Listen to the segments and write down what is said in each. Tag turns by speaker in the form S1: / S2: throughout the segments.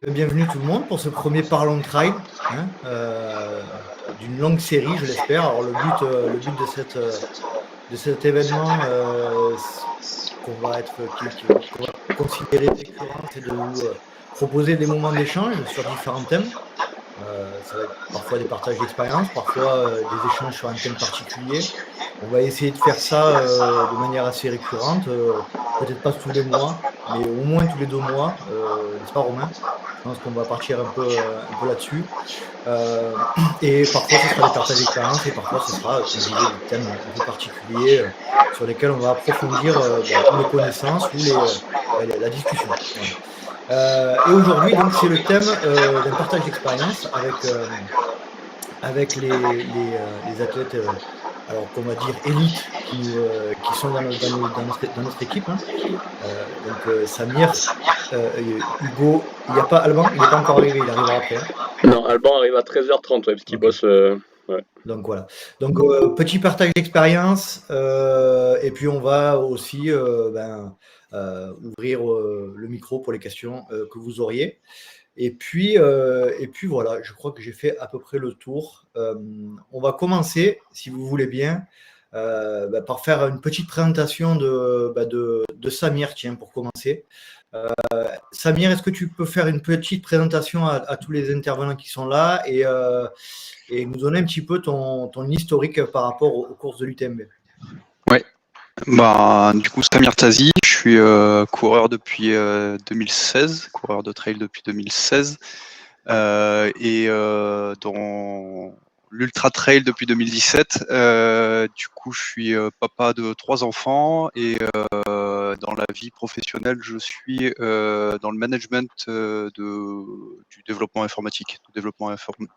S1: Bienvenue tout le monde pour ce premier Parlons de Trail, hein, d'une longue série, je l'espère. Alors le but de cet événement qu'on va qu'on va considérer récurrent, c'est de vous proposer des moments d'échange sur différents thèmes. Ça va être parfois des partages d'expériences, parfois des échanges sur un thème particulier. On va essayer de faire ça de manière assez récurrente, peut-être pas tous les mois, mais au moins tous les 2 mois, n'est-ce pas Romain? Je pense qu'on va partir un peu là-dessus. Et parfois ce sera des partages d'expériences et parfois ce sera, comme je disais, des thèmes un peu particuliers sur lesquels on va approfondir ou les connaissances ou la discussion. Voilà. Et aujourd'hui, donc, c'est le thème d'un partage d'expérience avec les athlètes, alors qu'on va dire élites, qui sont dans notre équipe. Hein. Donc, Samir, Hugo, il n'y a pas Alban, il n'est pas encore arrivé, il arrivera après. Hein.
S2: Non, Alban arrive à 13h30, ouais, parce qu'il
S1: Ok.
S2: bosse. Ouais.
S1: Donc voilà. Donc petit partage d'expérience et puis on va aussi ouvrir le micro pour les questions que vous auriez. Et puis voilà, je crois que j'ai fait à peu près le tour. On va commencer, si vous voulez bien, par faire une petite présentation de Samir, tiens, pour commencer. Samir, est-ce que tu peux faire une petite présentation à tous les intervenants qui sont là et nous donner un petit peu ton historique par rapport aux courses de l'UTMB?
S3: Ouais, du coup, Samir Tazi, je suis coureur depuis 2016, coureur de trail depuis 2016, et dans l'ultra trail depuis 2017. Du coup, je suis papa de 3 enfants et dans la vie professionnelle, je suis dans le management du développement informatique,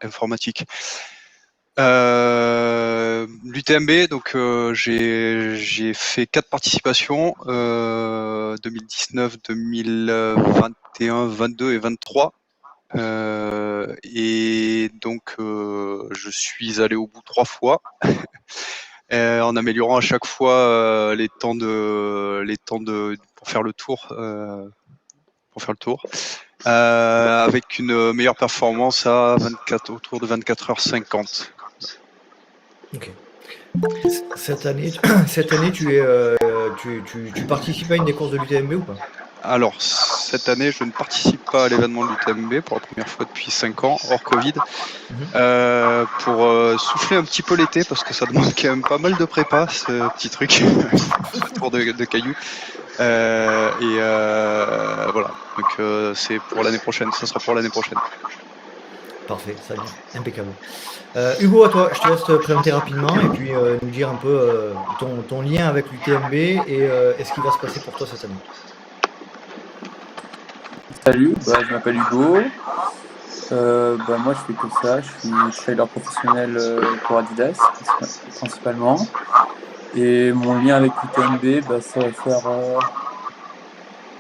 S3: informatique. L'UTMB, donc j'ai fait 4 participations, 2019, 2021, 22 et 23. Et donc je suis allé au bout 3 fois, en améliorant à chaque fois les temps pour faire le tour. Avec une meilleure performance à 24, autour de 24h50.
S1: Ok. Cette année, tu participes à une des courses de l'UTMB ou pas?
S3: Alors, cette année, je ne participe pas à l'événement de l'UTMB pour la première fois depuis 5 ans, hors Covid, pour souffler un petit peu l'été, parce que ça demande quand même pas mal de prépa, ce petit truc, ce tour de cailloux. Voilà, donc c'est pour l'année prochaine, ça sera pour l'année prochaine.
S1: Parfait, ça vient, impeccable. Hugo, à toi, je te laisse te présenter rapidement et puis nous dire un peu ton lien avec l'UTMB et ce qui va se passer pour toi cette année.
S4: Salut, je m'appelle Hugo. Moi je fais que ça, je suis trailer professionnel pour Adidas principalement. Et mon lien avec l'UTMB, ça va faire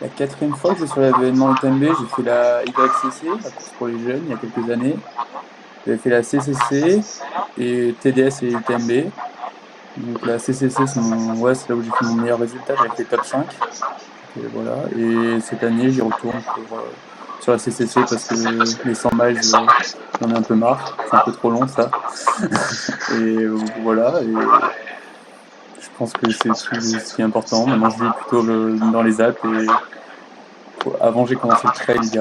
S4: la 4e fois que je suis sur l'événement UTMB. J'ai fait la YCC, la course pour les jeunes, il y a quelques années. J'avais fait la CCC et TDS et UTMB. Donc la CCC, c'est là où j'ai fait mon meilleur résultat, j'avais fait top 5. Et voilà. Et cette année, j'y retourne sur la CCC parce que les 100 miles, j'en ai un peu marre. C'est un peu trop long, ça. Et voilà. Et je pense que c'est tout ce qui est important. Maintenant, je vis plutôt dans les Alpes. Et avant, j'ai commencé le trail il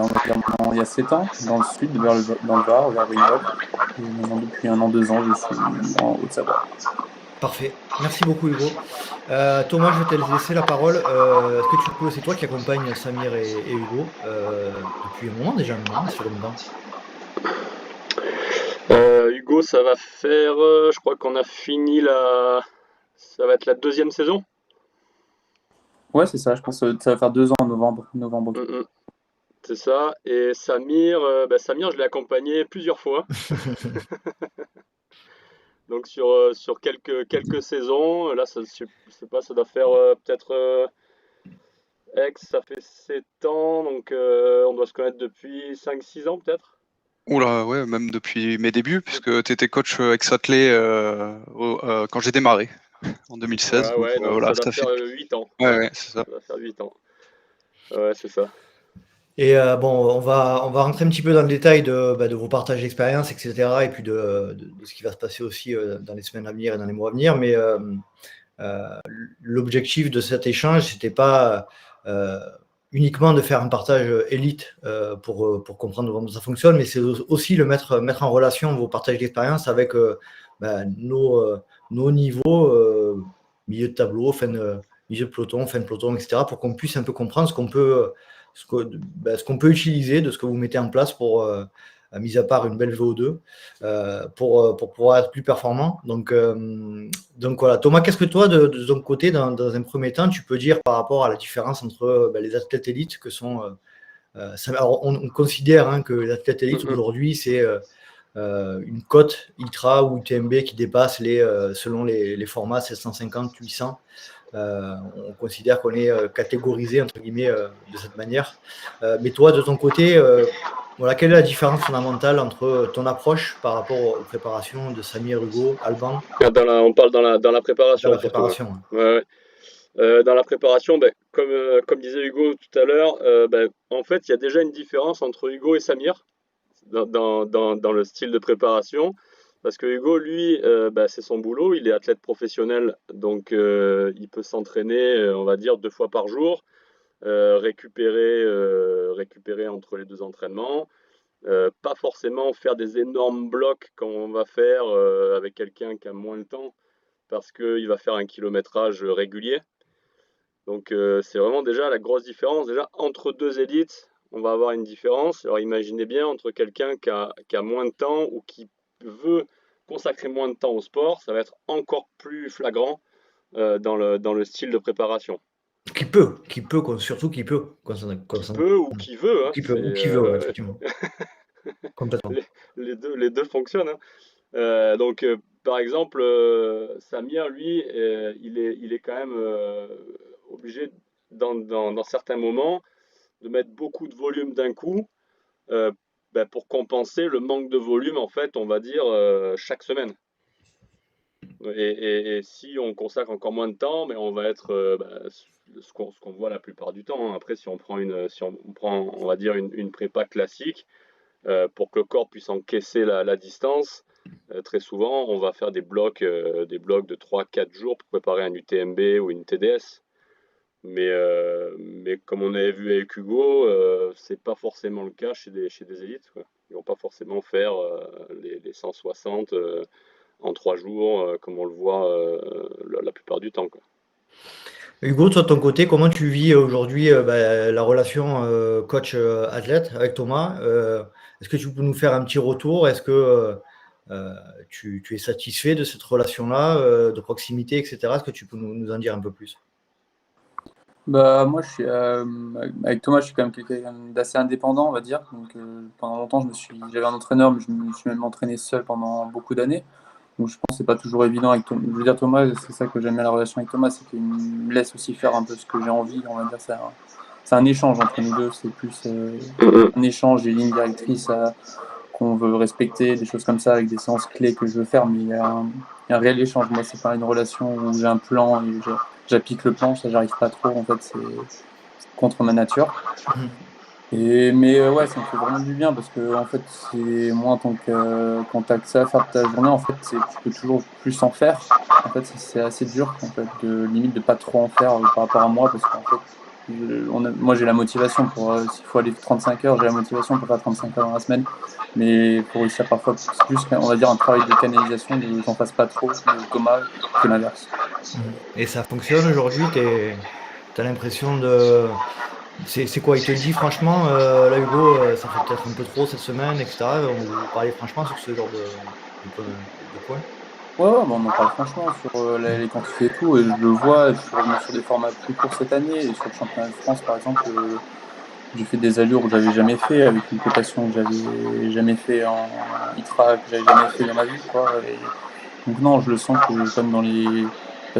S4: y a 7 ans, dans le sud, dans le Var, vers Grenoble. Et maintenant, depuis 1 an, 2 ans, je suis en Haute-Savoie.
S1: Parfait, merci beaucoup Hugo. Thomas, je vais te laisser la parole. Est-ce que c'est toi qui accompagne Samir et Hugo depuis un moment déjà maintenant, sur le temps?
S2: Hugo, ça va faire. Je crois qu'on a fini la. Ça va être la 2e saison.
S4: Ouais, c'est ça. Je pense que ça va faire 2 ans en novembre.
S2: C'est ça. Et Samir, Samir, je l'ai accompagné plusieurs fois. Donc sur quelques saisons. Là, je sais pas, ça doit faire peut-être. Ça fait 7 ans, donc on doit se connaître depuis 5-6 ans peut-être.
S3: Oula, ouais, même depuis mes débuts, puisque tu étais coach ex-athlé quand j'ai démarré, en 2016.
S2: Voilà, ouais, donc
S3: Voilà,
S2: ça doit
S3: ça fait.
S2: faire 8 ans.
S3: Ouais, c'est ça.
S2: Ça doit faire 8 ans. Ouais, c'est ça.
S1: Et bon, on va rentrer un petit peu dans le détail de vos partages d'expérience, etc. Et puis de ce qui va se passer aussi dans les semaines à venir et dans les mois à venir. Mais l'objectif de cet échange, c'était pas uniquement de faire un partage élite pour comprendre comment ça fonctionne, mais c'est aussi mettre en relation vos partages d'expérience avec nos niveaux, milieu de tableau, milieu de peloton, fin de peloton, etc., pour qu'on puisse un peu comprendre ce qu'on peut utiliser de ce que vous mettez en place pour, mis à part une belle VO2, pour pouvoir être plus performant. Donc voilà. Thomas, qu'est-ce que toi, de ton côté, dans un premier temps, tu peux dire par rapport à la différence entre les athlètes élites que sont... alors on considère que les athlètes élites aujourd'hui, c'est une cote ITRA ou UTMB qui dépasse selon les formats 750, 800. On considère qu'on est catégorisé entre guillemets de cette manière. Mais toi, de ton côté, voilà, quelle est la différence fondamentale entre ton approche par rapport aux préparations de Samir, Hugo, Alban?
S2: On parle dans la préparation.
S1: Dans la préparation.
S2: Ouais. Dans la préparation, comme disait Hugo tout à l'heure, en fait, il y a déjà une différence entre Hugo et Samir dans le style de préparation. Parce que Hugo, lui, c'est son boulot, il est athlète professionnel, donc il peut s'entraîner, on va dire, 2 fois par jour, récupérer entre les 2 entraînements, pas forcément faire des énormes blocs comme on va faire avec quelqu'un qui a moins le temps, parce qu'il va faire un kilométrage régulier. Donc c'est vraiment déjà la grosse différence. Déjà, entre 2 élites, on va avoir une différence. Alors imaginez bien, entre quelqu'un qui a moins de temps ou qui veut consacrer moins de temps au sport, ça va être encore plus flagrant dans le style de préparation.
S1: Surtout qui peut.
S2: Qui peut ou qui veut.
S1: Qui peut, ou qui veut, effectivement. Complètement.
S2: Les deux fonctionnent. Donc, par exemple, Samir, lui, il est quand même obligé, dans certains moments, de mettre beaucoup de volume d'un coup pour compenser le manque de volume, en fait, on va dire, chaque semaine. Et si on consacre encore moins de temps, mais on va être ce qu'on voit la plupart du temps. Après, si on prend on va dire une prépa classique, pour que le corps puisse encaisser la distance, très souvent, on va faire des blocs de 3-4 jours pour préparer un UTMB ou une TDS. Mais comme on avait vu avec Hugo, c'est pas forcément le cas chez des élites, quoi. Ils vont pas forcément faire les 160 en 3 jours, comme on le voit la plupart du temps, quoi.
S1: Hugo, toi de ton côté, comment tu vis aujourd'hui la relation coach-athlète avec Thomas? Est-ce que tu peux nous faire un petit retour? Est-ce que tu es satisfait de cette relation-là, de proximité, etc.? Est-ce que tu peux nous en dire un peu plus?
S4: Moi, avec Thomas, je suis quand même quelqu'un d'assez indépendant, on va dire. Donc, pendant longtemps, j'avais un entraîneur, mais je me suis même entraîné seul pendant beaucoup d'années. Donc, je pense que c'est pas toujours évident avec Thomas. Je veux dire, Thomas, c'est ça que j'aime bien la relation avec Thomas, c'est qu'il me laisse aussi faire un peu ce que j'ai envie. On va dire, c'est un échange entre nous deux. C'est plus un échange, des lignes directrices qu'on veut respecter, des choses comme ça, avec des séances clés que je veux faire. Mais il y a un réel échange. Moi, c'est pas une relation où j'ai un plan et j'applique le plan, ça j'arrive pas trop, en fait c'est contre ma nature. Mais ouais, ça me fait vraiment du bien parce que en fait c'est moi en tant que quand t'as que ça à faire de ta journée, en fait tu peux toujours plus en faire. En fait c'est assez dur en fait limite de pas trop en faire par rapport à moi parce qu'en fait moi j'ai la motivation pour s'il faut aller 35 heures, j'ai la motivation pour faire 35 heures dans la semaine, mais pour réussir parfois c'est plus on va dire un travail de canalisation, de j'en fasse pas trop de Thomas que l'inverse.
S1: Et ça fonctionne aujourd'hui? T'as l'impression de... C'est quoi? Il te le dit franchement, là Hugo, ça fait peut-être un peu trop cette semaine, etc. Vous parlez franchement sur ce genre de points?
S4: Ouais, on en parle franchement sur les quantités et tout, et je le vois, je suis revenu sur des formats plus courts cette année, et sur le championnat de France par exemple, j'ai fait des allures que j'avais jamais fait, avec une cotation que j'avais jamais fait en ITRA, que j'avais jamais fait dans ma vie, quoi. Et donc non, je le sens que comme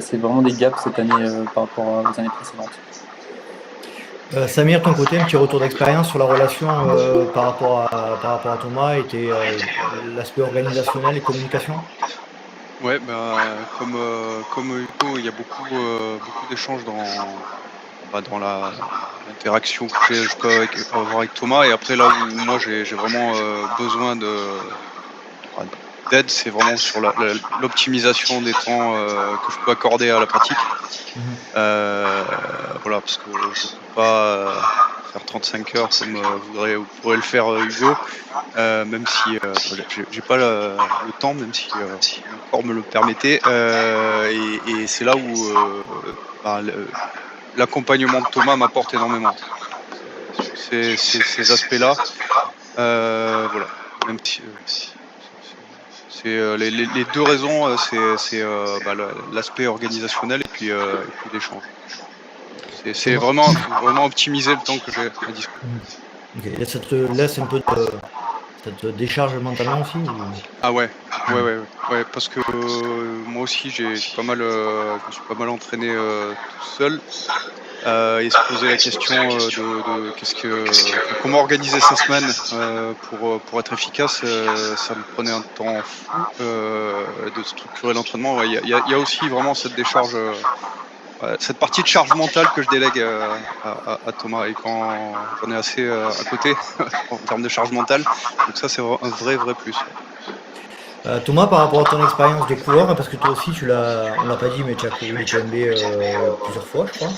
S4: c'est vraiment des gaps cette année par rapport aux années précédentes.
S1: Samir, ton côté, un petit retour d'expérience sur la relation par rapport à Thomas et l'aspect organisationnel et communication?
S3: Ouais, comme Hugo, il y a beaucoup d'échanges dans l'interaction que je peux avoir avec Thomas. Et après, là où moi j'ai vraiment besoin d'aide, c'est vraiment sur l'optimisation des temps que je peux accorder à la pratique. Voilà, parce que je ne peux pas faire 35 heures comme vous pourrez le faire Hugo, même si j'ai pas le temps, même si mon corps me le permettait. Et c'est là où l'accompagnement de Thomas m'apporte énormément sur ces aspects-là. Voilà, même si c'est les deux raisons, c'est l'aspect organisationnel et puis l'échange. C'est vraiment optimiser le temps que j'ai à disposition.
S1: Okay. Et ça te laisse un peu ça te décharge mentalement aussi
S3: Ah ouais, parce que moi aussi je me suis pas mal entraîné tout seul et se poser la question de comment organiser sa semaine pour être efficace, ça me prenait un temps fou de structurer l'entraînement. Il y a aussi vraiment cette décharge. Cette partie de charge mentale que je délègue à Thomas, et quand j'en ai assez à côté en termes de charge mentale, donc ça c'est un vrai plus.
S1: Thomas, par rapport à ton expérience de coureur, parce que toi aussi on l'a pas dit, mais tu as couru l'UTMB plusieurs fois, je crois.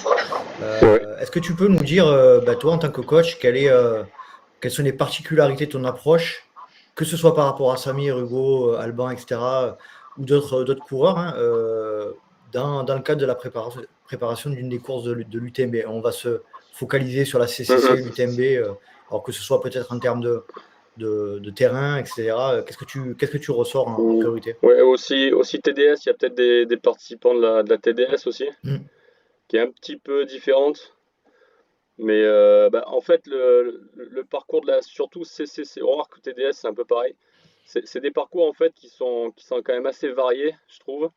S1: Est-ce que tu peux nous dire, toi en tant que coach, quelles sont les particularités de ton approche, que ce soit par rapport à Samir, Hugo, Alban, etc., ou d'autres coureurs, hein, dans le cadre de la préparation d'une des courses de l'UTMB. On va se focaliser sur la CCC, l'UTMB, alors que ce soit peut-être en termes de terrain, etc. Qu'est-ce que tu ressors en priorité?
S2: Ouais, aussi TDS, il y a peut-être des participants de la TDS aussi, qui est un petit peu différente. Mais en fait, le parcours surtout CCC, on remarque que TDS, c'est un peu pareil. C'est des parcours en fait qui sont quand même assez variés, je trouve.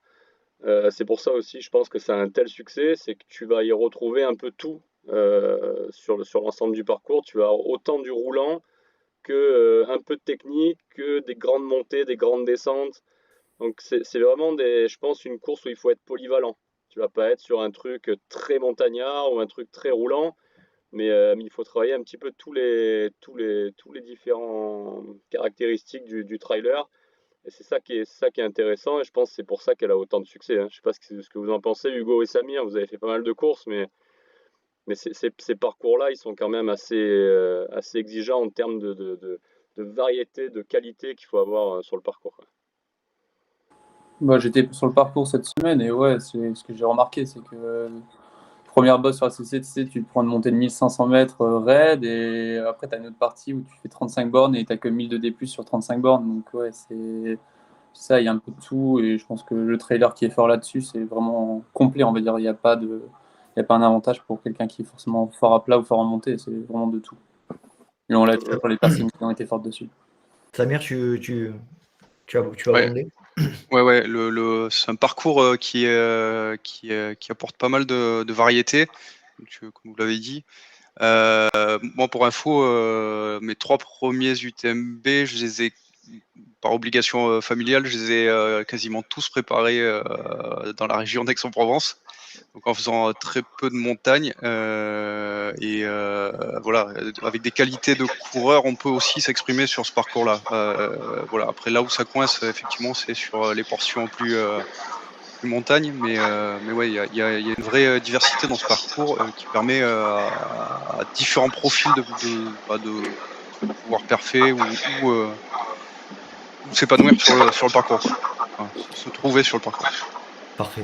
S2: C'est pour ça aussi, je pense que ça a un tel succès, c'est que tu vas y retrouver un peu tout sur l'ensemble du parcours. Tu as autant du roulant que un peu de technique, que des grandes montées, des grandes descentes. Donc c'est vraiment je pense, une course où il faut être polyvalent. Tu vas pas être sur un truc très montagnard ou un truc très roulant, mais il faut travailler un petit peu tous les différents caractéristiques du trailer. Et c'est ça qui est intéressant, et je pense que c'est pour ça qu'elle a autant de succès. Hein. Je sais pas ce que vous en pensez, Hugo et Samir, vous avez fait pas mal de courses, mais ces parcours-là, ils sont quand même assez exigeants en termes de variété, de qualité qu'il faut avoir sur le parcours.
S4: J'étais sur le parcours cette semaine, et ouais, c'est ce que j'ai remarqué, c'est que première bosse sur la CCC, tu te prends une montée de 1500 mètres raide, et après tu as une autre partie où tu fais 35 bornes et tu n'as que 1000 de D+ sur 35 bornes. Donc ouais, c'est ça, il y a un peu de tout, et je pense que le trailer qui est fort là-dessus, c'est vraiment complet, on va dire. Il n'y a pas un avantage pour quelqu'un qui est forcément fort à plat ou fort en montée, c'est vraiment de tout. Et on l'a vu pour les personnes qui ont été fortes dessus.
S1: Samir, tu as abondé?
S3: Ouais, c'est un parcours qui apporte pas mal de variété, comme vous l'avez dit. Moi, pour info, mes 3 premiers UTMB, je les ai, par obligation familiale, je les ai quasiment tous préparés dans la région d'Aix-en-Provence, donc en faisant très peu de montagnes. Et voilà, avec des qualités de coureur, on peut aussi s'exprimer sur ce parcours-là. Voilà. Après, là où ça coince, effectivement, c'est sur les portions plus montagne, mais ouais, il y a une vraie diversité dans ce parcours qui permet à différents profils de pouvoir perfer ou s'épanouir sur le parcours, quoi. Enfin, se trouver sur le parcours.
S1: Parfait.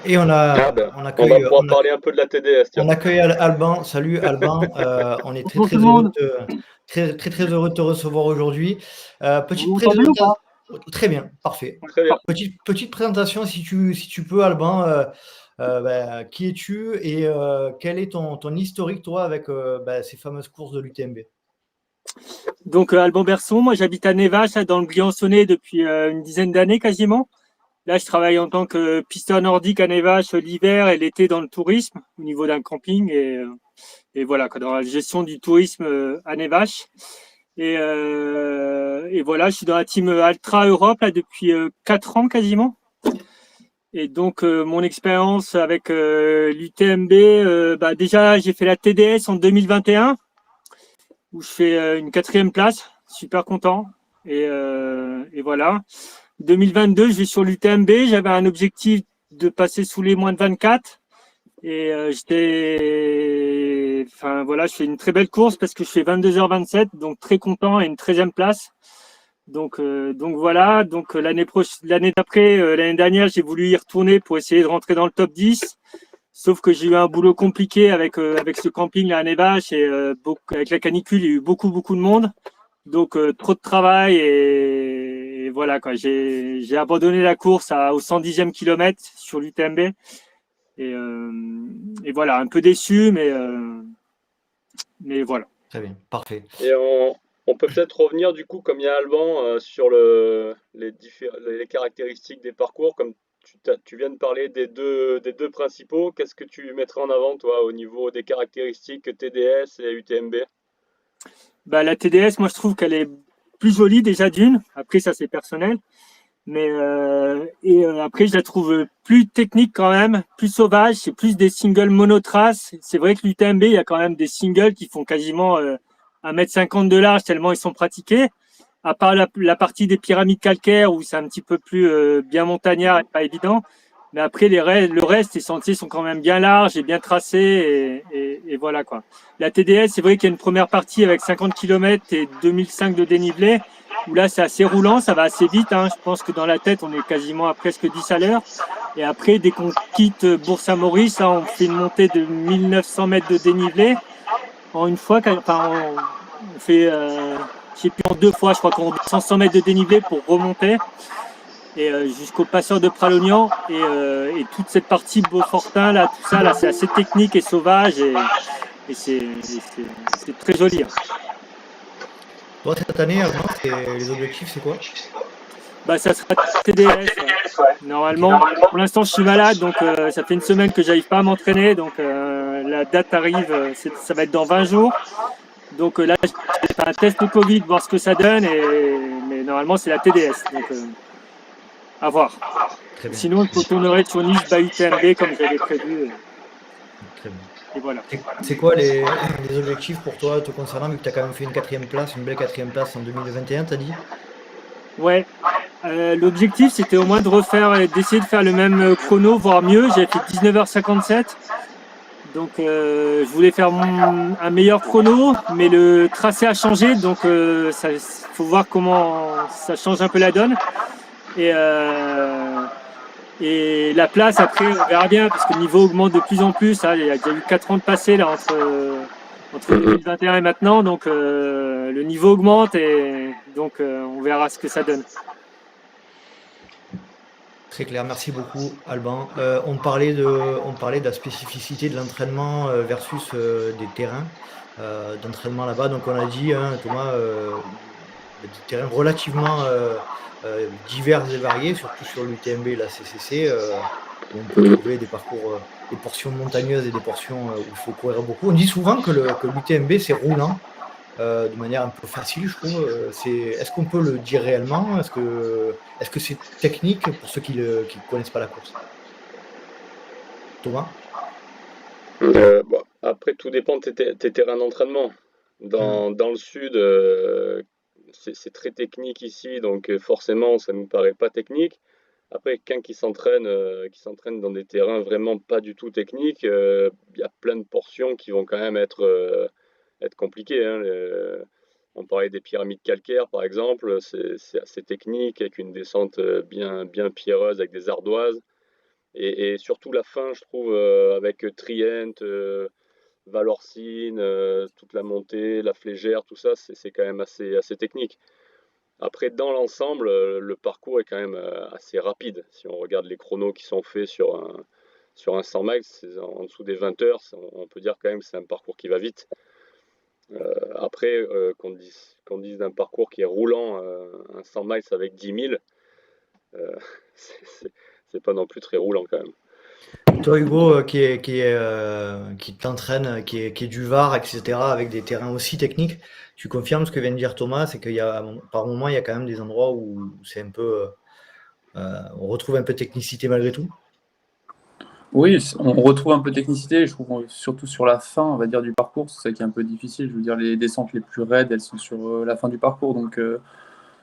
S1: Et on
S2: va pouvoir parler un peu de la TDS. Tiens.
S1: On accueille Alban. Salut Alban. On est très heureux de te recevoir aujourd'hui. Petite présentation. Très bien, parfait.
S2: Très bien.
S1: Petite présentation, si tu peux, Alban. Qui es-tu et quel est ton historique, toi, avec ces fameuses courses de l'UTMB?
S5: Donc, Alban Berson, moi j'habite à Névache, dans le Briançonnais, depuis une dizaine d'années quasiment. Là, je travaille en tant que pisteur nordique à Névache l'hiver et l'été dans le tourisme, au niveau d'un camping, et voilà, dans la gestion du tourisme à Névache. Et voilà, je suis dans la team Altra Europe là, depuis 4 ans quasiment. Et donc, mon expérience avec l'UTMB, déjà, j'ai fait la TDS en 2021, où je fais une 4e place, super content. Et voilà. 2022, je vais sur l'UTMB, j'avais un objectif de passer sous les moins de 24. Et je fais une très belle course parce que je fais 22h27, donc très content et une 13e place. Donc voilà. Donc l'année d'après, l'année dernière, j'ai voulu y retourner pour essayer de rentrer dans le top 10. Sauf que j'ai eu un boulot compliqué avec ce camping là à Nevache et avec la canicule, il y a eu beaucoup de monde. Donc trop de travail et voilà quoi. J'ai abandonné la course au 110e kilomètre sur l'UTMB. Et voilà, un peu déçu, mais voilà.
S1: Très bien, parfait.
S2: Et on peut peut-être revenir du coup, comme il y a Alban, sur les caractéristiques des parcours, comme tu viens de parler des deux principaux. Qu'est-ce que tu mettrais en avant, toi, au niveau des caractéristiques TDS et UTMB?
S5: La TDS, moi, je trouve qu'elle est plus jolie déjà d'une. Après, ça, c'est personnel. Mais après, je la trouve plus technique quand même, plus sauvage. C'est plus des singles monotraces. C'est vrai que l'UTMB, il y a quand même des singles qui font quasiment 1,50 m de large tellement ils sont pratiqués. À part la partie des pyramides calcaires où c'est un petit peu plus bien montagnard et pas évident. Mais après, le reste, les sentiers sont quand même bien larges et bien tracés. Et voilà quoi. La TDS, c'est vrai qu'il y a une première partie avec 50 km et 2005 de dénivelé. Où là, c'est assez roulant, ça va assez vite. Hein. Je pense que dans la tête, on est quasiment à presque 10 à l'heure. Et après, dès qu'on quitte Bourg-Saint-Maurice, on fait une montée de 1900 mètres de dénivelé. En une fois, on fait, je sais plus, en 2 fois, je crois qu'on descend 100 mètres de dénivelé pour remonter. Et jusqu'au passeur de Pralognan. Et toute cette partie Beaufortin, là, tout ça, là, c'est assez technique et sauvage. Et c'est très joli. Hein.
S1: Toi, cette année, les objectifs, c'est quoi?
S5: Ça sera TDS. Normalement, pour l'instant, je suis malade, donc ça fait une semaine que j'arrive pas à m'entraîner. Donc la date arrive, ça va être dans 20 jours. Donc là, je vais faire un test de Covid, voir ce que ça donne. Mais normalement, c'est la TDS. Donc à voir.
S1: Très bien.
S5: Sinon, il faut tourner sur Nice UTMB comme j'avais prévu.
S1: Très bien.
S5: Et voilà.
S1: C'est quoi les objectifs pour toi te concernant, vu que tu as quand même fait une 4e place, une belle 4e place en 2021, t'as dit?
S5: Ouais. L'objectif, c'était au moins d'essayer de faire le même chrono, voire mieux. J'ai fait 19h57. Donc, je voulais faire un meilleur chrono, mais le tracé a changé. Donc, faut voir comment ça change un peu la donne. Et la place, après, on verra bien, parce que le niveau augmente de plus en plus. Hein. Il y a déjà eu 4 ans de passé là, entre 2021 et maintenant. Donc, le niveau augmente et donc on verra ce que ça donne.
S1: Très clair, merci beaucoup Alban. On parlait de la spécificité de l'entraînement versus des terrains d'entraînement là-bas. Donc on a dit, hein, Thomas, des terrains relativement divers et variés, surtout sur l'UTMB et la CCC, où on peut trouver des parcours, des portions montagneuses et des portions où il faut courir beaucoup. On dit souvent que l'UTMB c'est roulant. De manière un peu facile, je trouve. Est-ce qu'on peut le dire réellement? Est-ce que c'est technique pour ceux qui ne connaissent pas la course? Thomas?
S2: Après, tout dépend de tes terrains d'entraînement. Dans le sud, c'est très technique ici, donc forcément, ça ne nous paraît pas technique. Après, quelqu'un qui s'entraîne dans des terrains vraiment pas du tout techniques, il y a plein de portions qui vont quand même être compliquées. Hein. On parlait des pyramides calcaires, par exemple, c'est assez technique, avec une descente bien pierreuse, avec des ardoises. Et surtout la fin, je trouve, avec Trient, Valorcine, toute la montée, la Flégère, tout ça, c'est quand même assez technique. Après, dans l'ensemble, le parcours est quand même assez rapide. Si on regarde les chronos qui sont faits sur un 100 miles, c'est en dessous des 20 heures, on peut dire quand même que c'est un parcours qui va vite. Après, qu'on dise d'un parcours qui est roulant, un 100 miles avec 10 000, c'est pas non plus très roulant quand même.
S1: Toi, Hugo, qui t'entraîne, qui est du Var, etc., avec des terrains aussi techniques, tu confirmes ce que vient de dire Thomas, c'est qu'il y a, par moment, il y a quand même des endroits où c'est un peu, on retrouve un peu de technicité malgré tout?
S4: Oui, on retrouve un peu de technicité, je trouve, surtout sur la fin, on va dire, du parcours. C'est ça qui est un peu difficile. Je veux dire, les descentes les plus raides, elles sont sur la fin du parcours. Donc,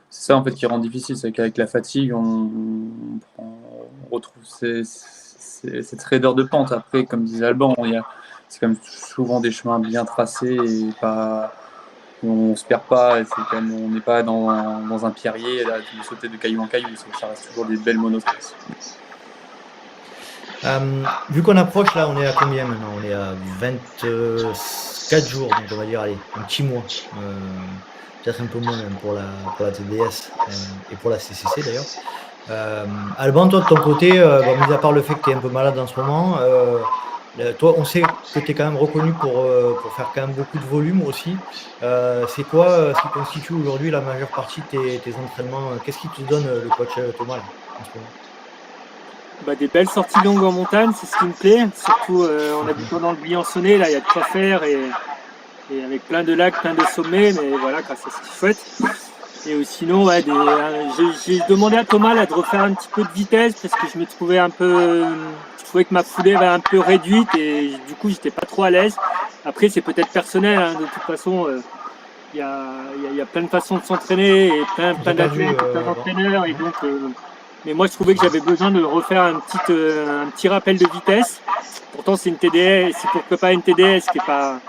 S4: c'est ça, en fait, qui rend difficile. C'est qu'avec la fatigue, on retrouve cette raideur de pente. Après, comme disait Alban, c'est quand même souvent des chemins bien tracés et pas. On se perd pas, et c'est quand même, on n'est pas dans un pierrier, là, de sauter de caillou en caillou. Ça reste toujours des belles monotraces.
S1: Vu qu'on approche, là, on est à combien maintenant? On est à 24 jours, donc on va dire, allez, un petit mois. Peut-être un peu moins même pour la TDS et pour la CCC d'ailleurs. Alban, toi de ton côté, mis à part le fait que tu es un peu malade en ce moment, toi, on sait que tu es quand même reconnu pour faire quand même beaucoup de volume aussi. C'est quoi ce qui constitue aujourd'hui la majeure partie de tes entraînements? Qu'est-ce qui te donne le coach Thomas là, en ce moment?
S5: Des belles sorties longues en montagne, c'est ce qui me plaît. Surtout en habitant dans le Briançonnais, là, il y a de quoi faire et avec plein de lacs, plein de sommets, mais voilà, c'est ce qui est chouette. Et sinon, j'ai demandé à Thomas là, de refaire un petit peu de vitesse parce que je me trouvais je trouvais que ma foulée avait un peu réduite et du coup, j'étais pas trop à l'aise. Après, c'est peut-être personnel, hein, de toute façon. Il y a plein de façons de s'entraîner et plein d'athlètes, plein d'entraîneurs et donc. Mais moi, je trouvais que j'avais besoin de refaire un petit rappel de vitesse. Pourtant, c'est une TDS, c'est pourquoi pas une TDS qui est pas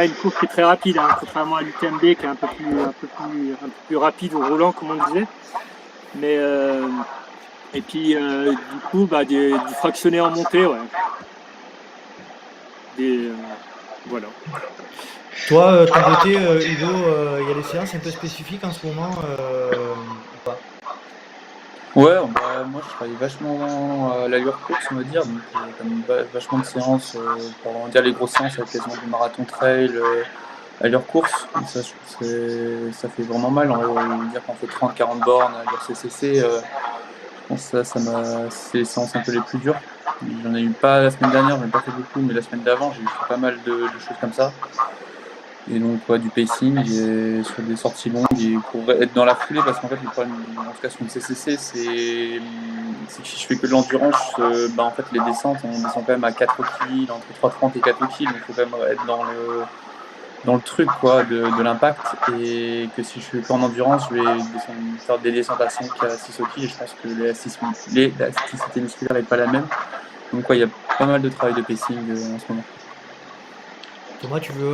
S5: une course qui est très rapide, hein, contrairement à l'UTMB qui est un peu plus rapide au roulant, comme on disait. Mais et puis du coup, du fractionné en montée, ouais. Voilà.
S1: Toi, ton côté, Hugo, il y a des séances un peu spécifiques en ce moment ou pas?
S4: Ouais, moi je travaille vachement à l'allure course, on va dire, donc comme vachement de séances, pour dire les grosses séances avec quasiment du marathon trail, allure course. Et ça, je trouve que ça fait vraiment mal. On va dire qu'on fait 30-40 bornes à allure CCC. Je pense que c'est les séances un peu les plus dures. J'en ai eu pas la semaine dernière, j'en ai pas fait beaucoup, mais la semaine d'avant, j'ai fait pas mal de choses comme ça. Et donc du pacing et sur des sorties longues et pour être dans la foulée, parce qu'en fait le problème, en tout cas sur une CCC, c'est que si je fais que de l'endurance, en fait les descentes, on descend quand même à 4 kills, entre 3,30 et 4 kills, donc il faut quand même être dans le truc quoi, de l'impact, et que si je fais qu'en endurance, je vais faire des descentes à 5 à 6 au kill, et je pense que l'élasticité musculaire n'est pas la même. Donc il y a pas mal de travail de pacing en ce moment.
S1: Thomas, tu veux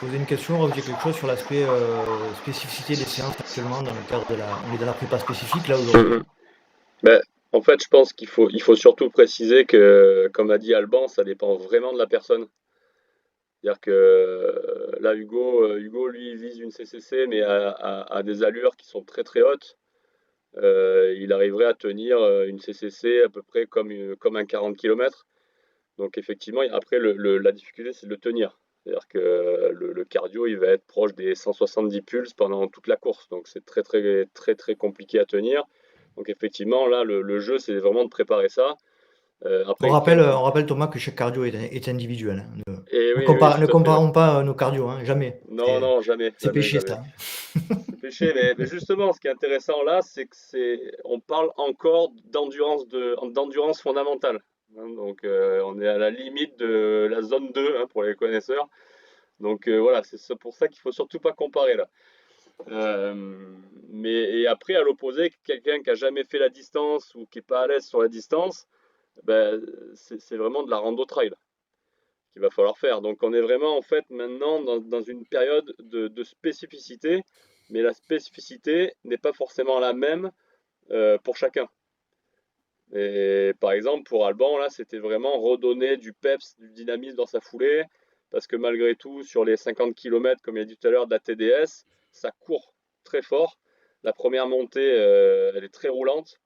S1: poser une question, rajouter quelque chose sur l'aspect spécificité des séances actuellement dans le cadre on est dans la prépa spécifique là aujourd'hui?
S2: En fait, je pense qu'il faut surtout préciser que, comme a dit Alban, ça dépend vraiment de la personne. C'est-à-dire que là, Hugo, lui, il vise une CCC, mais à des allures qui sont très très hautes. Il arriverait à tenir une CCC à peu près comme un 40 km. Donc effectivement, après, la difficulté, c'est de le tenir. C'est-à-dire que le cardio, il va être proche des 170 pulses pendant toute la course. Donc c'est très très très très compliqué à tenir. Donc effectivement, là, le jeu, c'est vraiment de préparer ça.
S1: On
S2: Après,
S1: rappelle Thomas que chaque cardio est individuel, hein.
S2: et
S1: Ne,
S2: oui,
S1: ne
S2: tout à fait.
S1: comparons pas nos cardios, hein, jamais.
S2: Non, non, jamais,
S1: C'est
S2: jamais,
S1: péché
S2: jamais.
S1: ça.
S2: C'est péché, mais justement, ce qui est intéressant là, c'est que on parle encore d'endurance fondamentale. Hein. Donc, on est à la limite de la zone 2 hein, pour les connaisseurs. Donc voilà, c'est pour ça qu'il faut surtout pas comparer là. Et après, à l'opposé, quelqu'un qui a jamais fait la distance ou qui est pas à l'aise sur la distance, c'est vraiment de la rando trail qu'il va falloir faire. Donc on est vraiment en fait maintenant dans une période de spécificité, mais la spécificité n'est pas forcément la même pour chacun. Et par exemple, pour Alban, là, c'était vraiment redonner du peps, du dynamisme dans sa foulée, parce que malgré tout, sur les 50 km, comme il a dit tout à l'heure, de la TDS, ça court très fort. La première montée, elle est très roulante.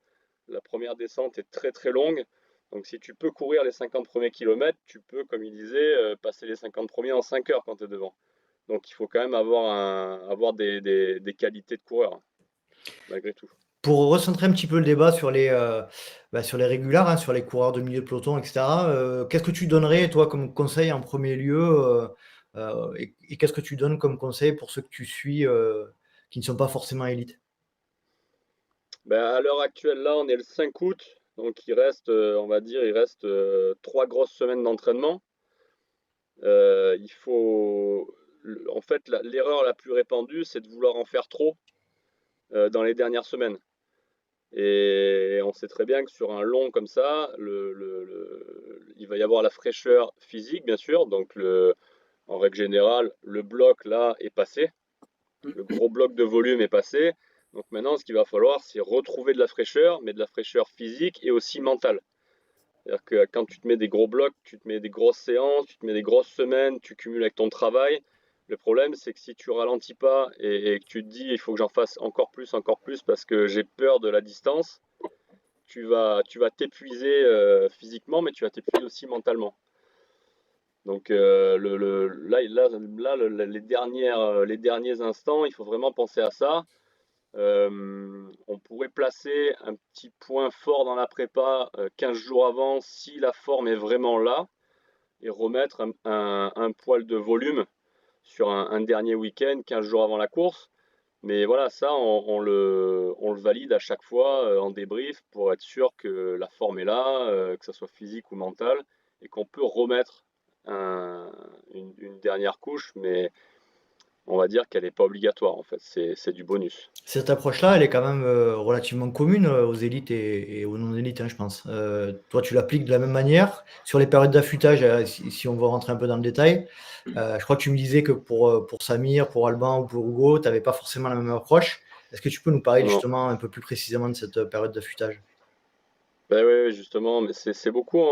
S2: La première descente est très très longue. Donc si tu peux courir les 50 premiers kilomètres, tu peux, comme il disait, passer les 50 premiers en 5 heures quand tu es devant. Donc il faut quand même avoir des qualités de coureur, malgré tout.
S1: Pour recentrer un petit peu le débat sur sur les régulars, hein, sur les coureurs de milieu de peloton, etc., qu'est-ce que tu donnerais, toi, comme conseil en premier lieu et qu'est-ce que tu donnes comme conseil pour ceux que tu suis qui ne sont pas forcément élites?
S2: À l'heure actuelle, là, on est le 5 août. Donc il reste, on va dire, 3 grosses semaines d'entraînement. En fait, l'erreur la plus répandue, c'est de vouloir en faire trop dans les dernières semaines. Et on sait très bien que sur un long comme ça, il va y avoir la fraîcheur physique, bien sûr. Donc, en règle générale, le bloc là est passé. Le gros bloc de volume est passé. Donc maintenant, ce qu'il va falloir, c'est retrouver de la fraîcheur, mais de la fraîcheur physique et aussi mentale. C'est-à-dire que quand tu te mets des gros blocs, tu te mets des grosses séances, tu te mets des grosses semaines, tu cumules avec ton travail. Le problème, c'est que si tu ralentis pas et que tu te dis il faut que j'en fasse encore plus parce que j'ai peur de la distance, tu vas t'épuiser physiquement, mais tu vas t'épuiser aussi mentalement. Donc les derniers instants, il faut vraiment penser à ça. On pourrait placer un petit point fort dans la prépa 15 jours avant si la forme est vraiment là et remettre un poil de volume sur un dernier week-end 15 jours avant la course. Mais voilà, ça, on le valide à chaque fois en débrief pour être sûr que la forme est là, que ça soit physique ou mental, et qu'on peut remettre une dernière couche, mais on va dire qu'elle n'est pas obligatoire en fait, c'est du bonus.
S1: Cette approche-là, elle est quand même relativement commune aux élites et aux non-élites, hein, je pense. Toi, tu l'appliques de la même manière. Sur les périodes d'affûtage, si on veut rentrer un peu dans le détail, je crois que tu me disais que pour Samir, pour Alban ou pour Hugo, tu n'avais pas forcément la même approche. Est-ce que tu peux nous parler justement un peu plus précisément de cette période d'affûtage?
S2: Ben oui, justement, mais c'est beaucoup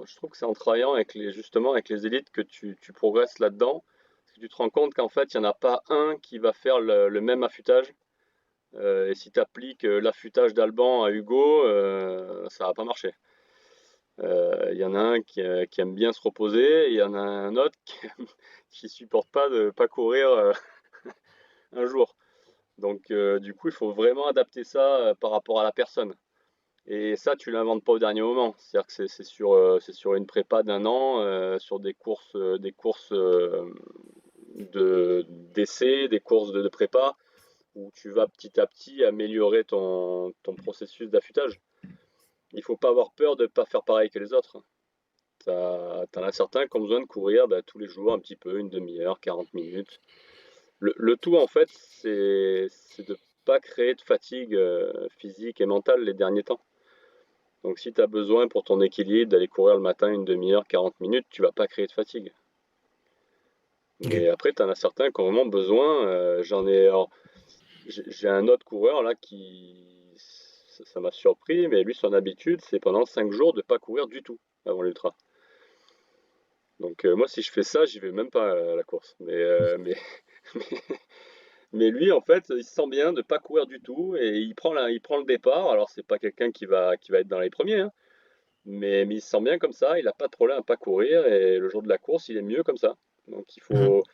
S2: je trouve que c'est en travaillant justement avec les élites que tu progresses là-dedans. Parce que tu te rends compte qu'en fait, il n'y en a pas un qui va faire le même affûtage. Et si tu appliques l'affûtage d'Alban à Hugo, ça va pas marcher. Il y en a un qui aime bien se reposer, et il y en a un autre qui supporte pas de pas courir un jour. Donc du coup, il faut vraiment adapter ça par rapport à la personne. Et ça, tu l'inventes pas au dernier moment. C'est-à-dire que c'est sur une prépa d'1 an, sur des courses d'essai, des courses de prépa, où tu vas petit à petit améliorer ton processus d'affûtage. Il faut pas avoir peur de ne pas faire pareil que les autres. T'en as certains qui ont besoin de courir tous les jours un petit peu, une demi-heure, 40 minutes. Le tout, en fait, c'est de ne pas créer de fatigue physique et mentale les derniers temps. Donc si tu as besoin pour ton équilibre d'aller courir le matin une demi-heure, 40 minutes, tu vas pas créer de fatigue. Mais après, tu en as certains qui ont vraiment besoin. J'ai un autre coureur là ça m'a surpris, mais lui, son habitude, c'est pendant 5 jours de ne pas courir du tout avant l'ultra. Donc moi, si je fais ça, j'y vais même pas à la course. Mais lui, en fait, il se sent bien de ne pas courir du tout et il prend le départ. Alors, c'est pas quelqu'un qui va être dans les premiers, hein, mais il se sent bien comme ça. Il n'a pas de problème à pas courir et le jour de la course, il est mieux comme ça. Donc, il faut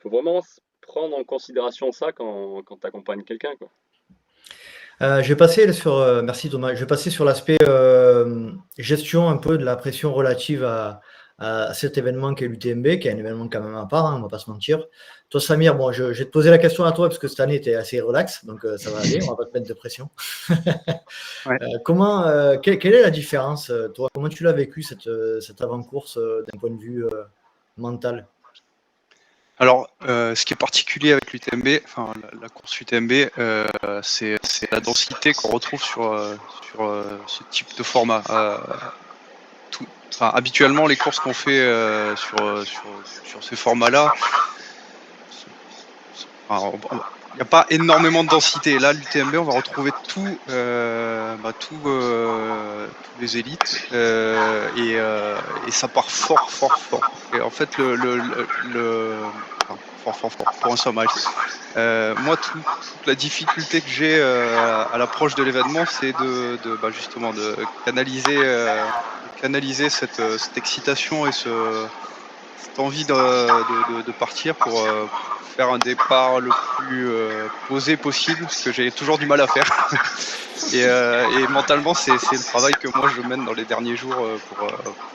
S2: vraiment prendre en considération ça quand tu accompagnes quelqu'un, quoi.
S1: Je vais passer sur, merci Thomas, je vais passer sur l'aspect gestion un peu de la pression relative à cet événement qu'est l'UTMB, qui est un événement quand même à part, hein, on ne va pas se mentir. Toi Samir, bon, je vais te poser la question à toi parce que cette année était assez relax, donc ça va aller, on ne va pas te mettre de pression.
S3: Ouais.
S1: Quelle est la différence, toi? Comment tu l'as vécu cette avant-course d'un point de vue mental?
S3: Alors, ce qui est particulier avec l'UTMB, enfin la course UTMB, c'est la densité qu'on retrouve sur ce type de format. Habituellement, les courses qu'on fait sur ces formats-là, il n'y a pas énormément de densité. Là, l'UTMB, on va retrouver tous les élites et ça part fort. Et en fait, fort pour un 100 miles. Moi, toute la difficulté que j'ai à l'approche de l'événement, c'est justement de canaliser cette excitation et cette envie de partir pour faire un départ le plus posé possible, ce que j'ai toujours du mal à faire. et mentalement, c'est le travail que moi je mène dans les derniers jours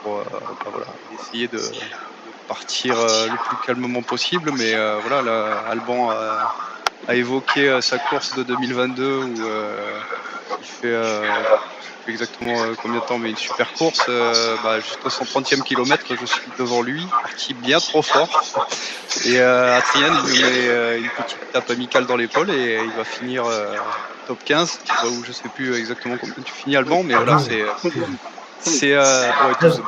S3: pour essayer de partir le plus calmement possible. Mais Alban a évoqué sa course de 2022 où fait je sais plus exactement combien de temps, mais une super course. Jusqu'au 130e kilomètre, je suis devant lui, parti bien trop fort. Et Adrien, il me met une petite tape amicale dans l'épaule et il va finir top 15. Où je sais plus exactement combien tu finis, Alban, mais voilà, c'est ouais, 12,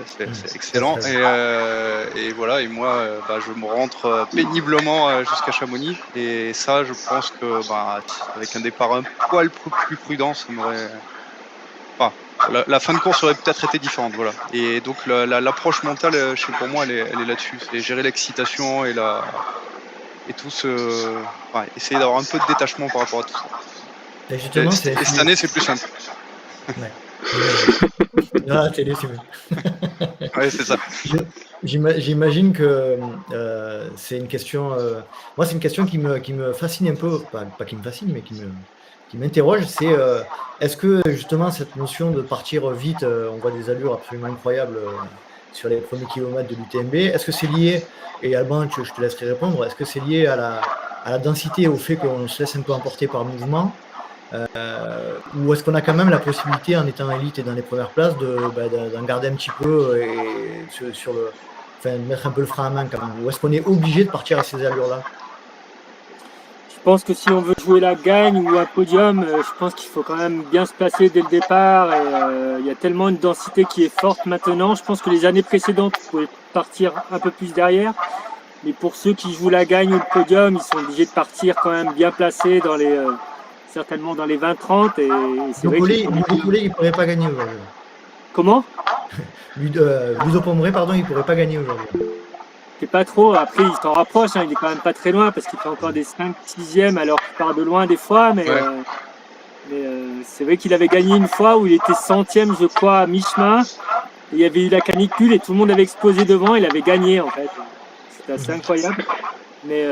S3: c'est excellent. Et voilà, et moi, je me rentre péniblement jusqu'à Chamonix. Et ça, je pense que avec un départ un poil plus prudent, ça m'aurait. Enfin, la fin de course aurait peut-être été différente, voilà. Et donc l'approche mentale, pour moi, elle est là-dessus. C'est gérer l'excitation et tout essayer d'avoir un peu de détachement par rapport à tout ça.
S1: Et justement,
S3: Et cette année, c'est plus simple.
S1: Ouais, j'imagine. Ah, télé, c'est mieux.
S3: Ouais, c'est ça.
S1: J'imagine que c'est une question. Moi, c'est une question qui me fascine un peu, pas qui me fascine, mais qui m'interroge. C'est est-ce que justement cette notion de partir vite, on voit des allures absolument incroyables sur les premiers kilomètres de l'UTMB, est-ce que c'est lié, et Alban, je te laisserai répondre, est-ce que c'est lié à la densité, au fait qu'on se laisse un peu emporter par le mouvement? Ou est-ce qu'on a quand même la possibilité, en étant élite et dans les premières places, d'en garder un petit peu et de mettre un peu le frein à main quand même? Ou est-ce qu'on est obligé de partir à ces allures-là?
S5: Je pense que si on veut jouer la gagne ou un podium, je pense qu'il faut quand même bien se placer dès le départ. Et il y a tellement une densité qui est forte maintenant. Je pense que les années précédentes, on pouvait partir un peu plus derrière. Mais pour ceux qui jouent la gagne ou le podium, ils sont obligés de partir quand même bien placés certainement dans les 20-30. Et c'est vrai que
S1: Ludo Collet, il ne pourrait pas gagner aujourd'hui.
S5: Comment?
S1: Ludo Pomeré, pardon, il ne pourrait pas gagner aujourd'hui.
S5: C'est pas trop. Après, il s'en rapproche. Il est quand même pas très loin parce qu'il fait encore des 5-6e alors qu'il part de loin des fois. Mais c'est vrai qu'il avait gagné une fois où il était 100e, je crois, à mi-chemin. Il y avait eu la canicule et tout le monde avait explosé devant. Il avait gagné en fait. C'était assez incroyable. Mais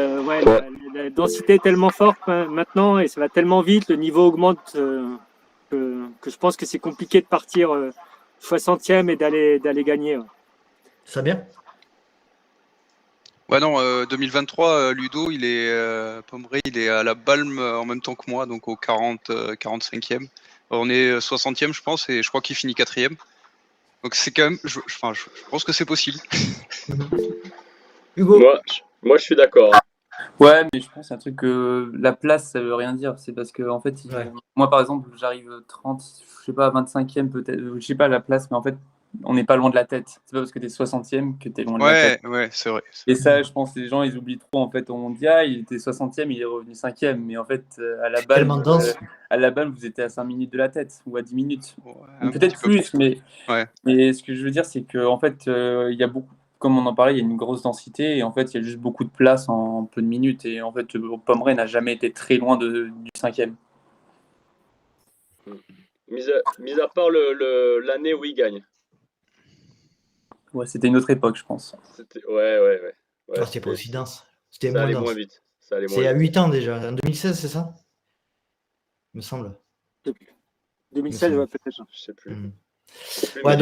S5: la densité est tellement forte maintenant et ça va tellement vite, le niveau augmente que je pense que c'est compliqué de partir 60e et d'aller gagner.
S1: Ça bien?
S3: Ouais, non, 2023, Ludo, Pomeré, il est à la Balme en même temps que moi, donc au 45e. On est 60e, je pense, et je crois qu'il finit 4e. Donc c'est quand même, je pense que c'est possible.
S1: Hugo?
S2: Moi, je suis d'accord.
S4: Ouais, mais je pense c'est un truc que la place, ça veut rien dire. C'est parce que, en fait, moi, par exemple, j'arrive 30, je sais pas, 25e peut-être, je sais pas la place, mais en fait, on n'est pas loin de la tête. C'est pas parce que tu es 60e que tu es loin de la tête.
S3: Ouais, c'est vrai.
S4: Et ça, je pense que les gens, ils oublient trop. En fait, on dit, ah, il était 60e, il est revenu 5e. Mais en fait, à la balle, vous étiez à 5 minutes de la tête, ou à 10 minutes.
S3: Ouais,
S4: peut-être plus, mais ce que je veux dire, c'est qu'en fait, il y a beaucoup, comme on en parlait, il y a une grosse densité, et en fait, il y a juste beaucoup de place en peu de minutes. Et en fait, Pomeré n'a jamais été très loin du 5e.
S2: Mis à part l'année où il gagne.
S4: Ouais, c'était une autre époque, je pense.
S2: Ouais.
S1: C'était pas aussi dense. C'était
S2: ça
S1: moins
S2: allait
S1: dense.
S2: moins vite.
S1: C'est il y a 8 ans déjà. En 2016, c'est ça? Il me semble.
S5: 2016, ouais, peut-être.
S2: Je sais plus.
S1: Ouais,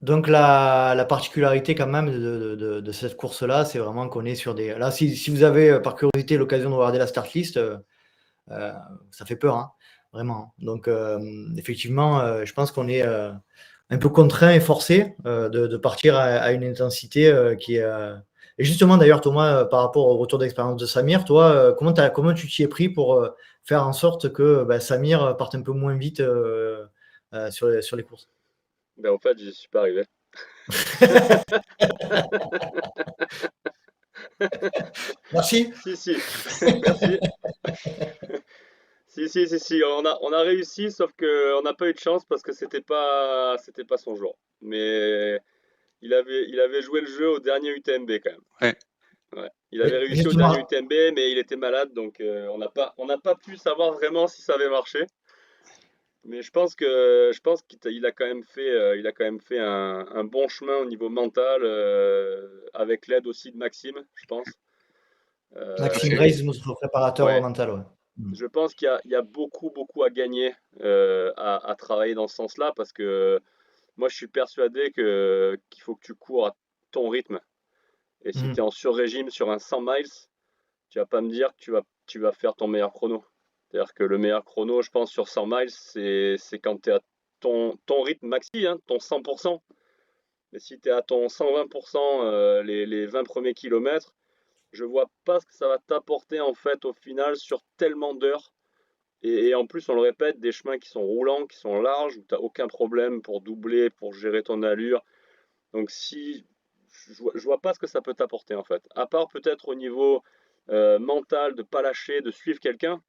S1: donc la particularité quand même de cette course-là, c'est vraiment qu'on est sur des. Là, si vous avez par curiosité l'occasion de regarder la start list, ça fait peur, hein, vraiment. Donc effectivement, je pense qu'on est un peu contraint et forcé de partir à une intensité qui est. Et justement, d'ailleurs, Thomas, par rapport au retour d'expérience de Samir, toi, comment tu t'y es pris pour faire en sorte que Samir parte un peu moins vite sur les courses?
S2: En fait, j'y suis pas arrivé.
S1: Merci.
S2: Si. Merci. Si. On a réussi, sauf qu'on n'a pas eu de chance parce que c'était pas son jour. Mais il avait joué le jeu au dernier UTMB quand même. Ouais. Il avait réussi au dernier UTMB, mais il était malade, donc on n'a pas pu savoir vraiment si ça avait marché. Mais je pense qu'il a quand même fait un bon chemin au niveau mental, avec l'aide aussi de Maxime, je pense.
S1: Maxime Grace, notre préparateur mental, ouais.
S2: Je pense qu'il y a beaucoup à gagner à travailler dans ce sens-là, parce que moi je suis persuadé qu'il faut que tu cours à ton rythme. Et si tu es en sur-régime sur un 100 miles, tu vas pas me dire que tu vas faire ton meilleur chrono. C'est-à-dire que le meilleur chrono, je pense, sur 100 miles, c'est quand tu es à ton rythme maxi, hein, ton 100%. Mais si tu es à ton 120%, les 20 premiers kilomètres, je vois pas ce que ça va t'apporter en fait au final sur tellement d'heures. Et en plus, on le répète, des chemins qui sont roulants, qui sont larges, où tu n'as aucun problème pour doubler, pour gérer ton allure. Donc si je vois pas ce que ça peut t'apporter en fait. À part peut-être au niveau mental, de pas lâcher, de suivre quelqu'un.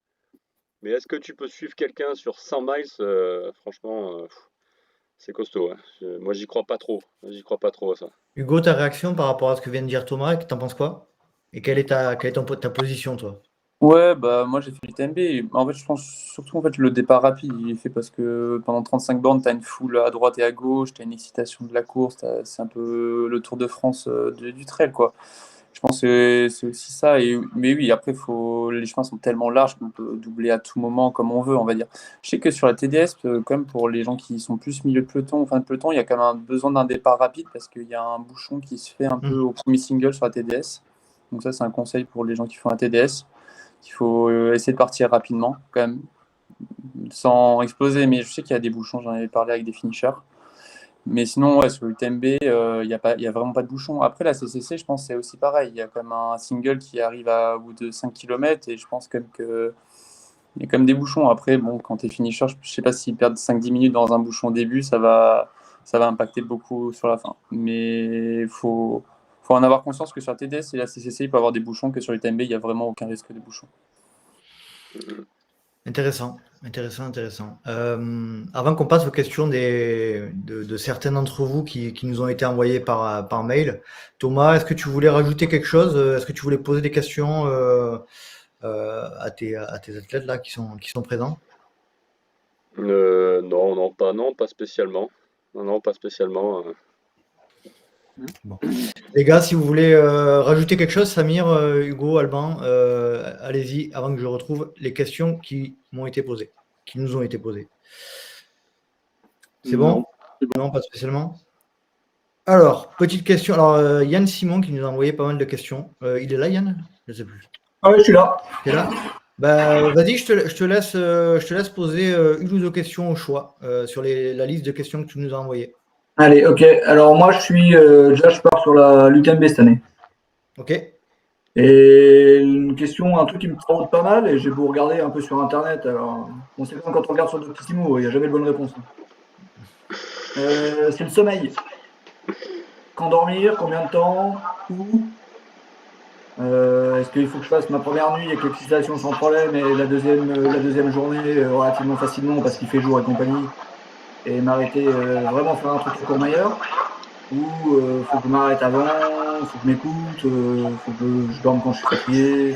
S2: Mais est-ce que tu peux suivre quelqu'un sur 100 miles? Franchement, c'est costaud. Hein. Moi, j'y crois pas trop. J'y crois pas trop à ça.
S1: Hugo, ta réaction par rapport à ce que vient de dire Thomas, t'en penses quoi? Et quelle est ta position, toi?
S4: Ouais, bah moi j'ai fait l'UTMB. Et en fait, je pense surtout en fait le départ rapide, il est fait parce que pendant 35 bornes, tu as une foule à droite et à gauche, tu as une excitation de la course, c'est un peu le Tour de France du trail quoi. Je pense que c'est aussi ça. Mais oui, après, les chemins sont tellement larges qu'on peut doubler à tout moment comme on veut, on va dire. Je sais que sur la TDS, quand même pour les gens qui sont plus milieu de peloton, fin de peloton, il y a quand même besoin d'un départ rapide parce qu'il y a un bouchon qui se fait un peu au premier single sur la TDS. Donc ça, c'est un conseil pour les gens qui font la TDS. Il faut essayer de partir rapidement, quand même, sans exploser. Mais je sais qu'il y a des bouchons, j'en avais parlé avec des finishers. Mais sinon, ouais, sur l'UTMB, il y a vraiment pas de bouchon. Après, la CCC, je pense que c'est aussi pareil. Il y a quand même un single qui arrive au bout de 5 km et je pense quand même qu'il y a quand même des bouchons. Après, bon, quand tu es finisher, je sais pas s'ils perdent 5-10 minutes dans un bouchon au début, ça va impacter beaucoup sur la fin. Mais il faut en avoir conscience que sur la TDS et la CCC, il peut y avoir des bouchons, que sur l'UTMB, il n'y a vraiment aucun risque de bouchon.
S1: Intéressant. Avant qu'on passe aux questions de certains d'entre vous qui nous ont été envoyées par mail, Thomas, est-ce que tu voulais rajouter quelque chose? Est-ce que tu voulais poser des questions à tes athlètes là qui sont présents?
S2: Non, pas spécialement. Non, pas spécialement.
S1: Bon. Les gars, si vous voulez rajouter quelque chose, Samir, Hugo, Alban, allez-y avant que je retrouve les questions qui nous ont été posées. C'est bon? Non, pas spécialement. Alors, petite question. Alors, Yann Simon qui nous a envoyé pas mal de questions. Il est là, Yann? Je ne sais plus.
S6: Ah oui, je suis là.
S1: Tu es là? Bah, vas-y, je te laisse poser une ou deux questions au choix sur la liste de questions que tu nous as envoyées.
S6: Allez, ok. Alors moi, je pars sur l'UTMB cette année.
S1: Ok.
S6: Et une question, un truc qui me trotte pas mal, et j'ai beau regarder un peu sur Internet. Alors, on sait quand on regarde sur Doctissimo, il n'y a jamais de bonne réponse. C'est le sommeil. Quand dormir, combien de temps, où? Est-ce qu'il faut que je fasse ma première nuit avec l'excitation sans problème et la deuxième journée relativement facilement parce qu'il fait jour et compagnie, et m'arrêter vraiment faire un truc au Courmayeur, ou faut que je m'arrête avant, faut que je m'écoute, faut que je dorme quand je suis fatigué.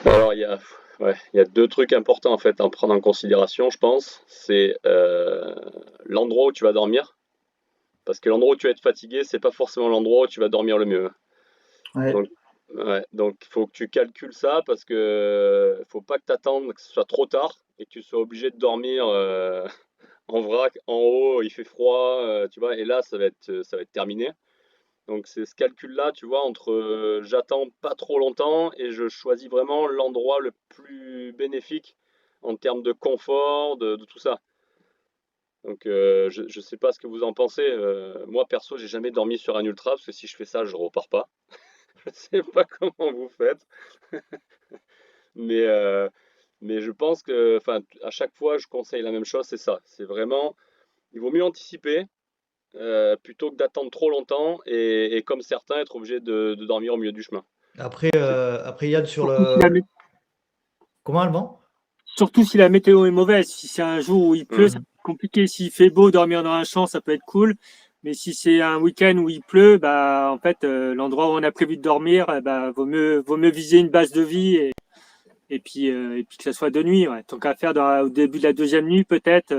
S2: Alors, il y a deux trucs importants en fait à prendre en considération, je pense. C'est l'endroit où tu vas dormir. Parce que l'endroit où tu vas être fatigué, c'est pas forcément l'endroit où tu vas dormir le mieux.
S6: Ouais.
S2: Donc il faut que tu calcules ça parce que faut pas que tu attendes que ce soit trop tard et que tu sois obligé de dormir en vrac, en haut, il fait froid, tu vois, et là ça va être terminé. Donc c'est ce calcul-là, tu vois, entre j'attends pas trop longtemps et je choisis vraiment l'endroit le plus bénéfique en termes de confort, de tout ça. Donc je sais pas ce que vous en pensez. Moi perso, j'ai jamais dormi sur un ultra parce que si je fais ça, je repars pas. Je sais pas comment vous faites, mais je pense que, enfin, à chaque fois, je conseille la même chose, c'est ça. C'est vraiment, il vaut mieux anticiper plutôt que d'attendre trop longtemps et comme certains, être obligé de dormir au milieu du chemin.
S1: Après Yann sur le. Comment, Alban?
S5: Surtout si la météo est mauvaise. Si c'est un jour où il pleut, c'est compliqué. S'il fait beau, dormir dans un champ, ça peut être cool. Mais si c'est un week-end où il pleut, bah en fait, l'endroit où on a prévu de dormir, bah, vaut mieux viser une base de vie et puis que ça soit de nuit. Ouais. Tant qu'à faire au début de la deuxième nuit, peut-être.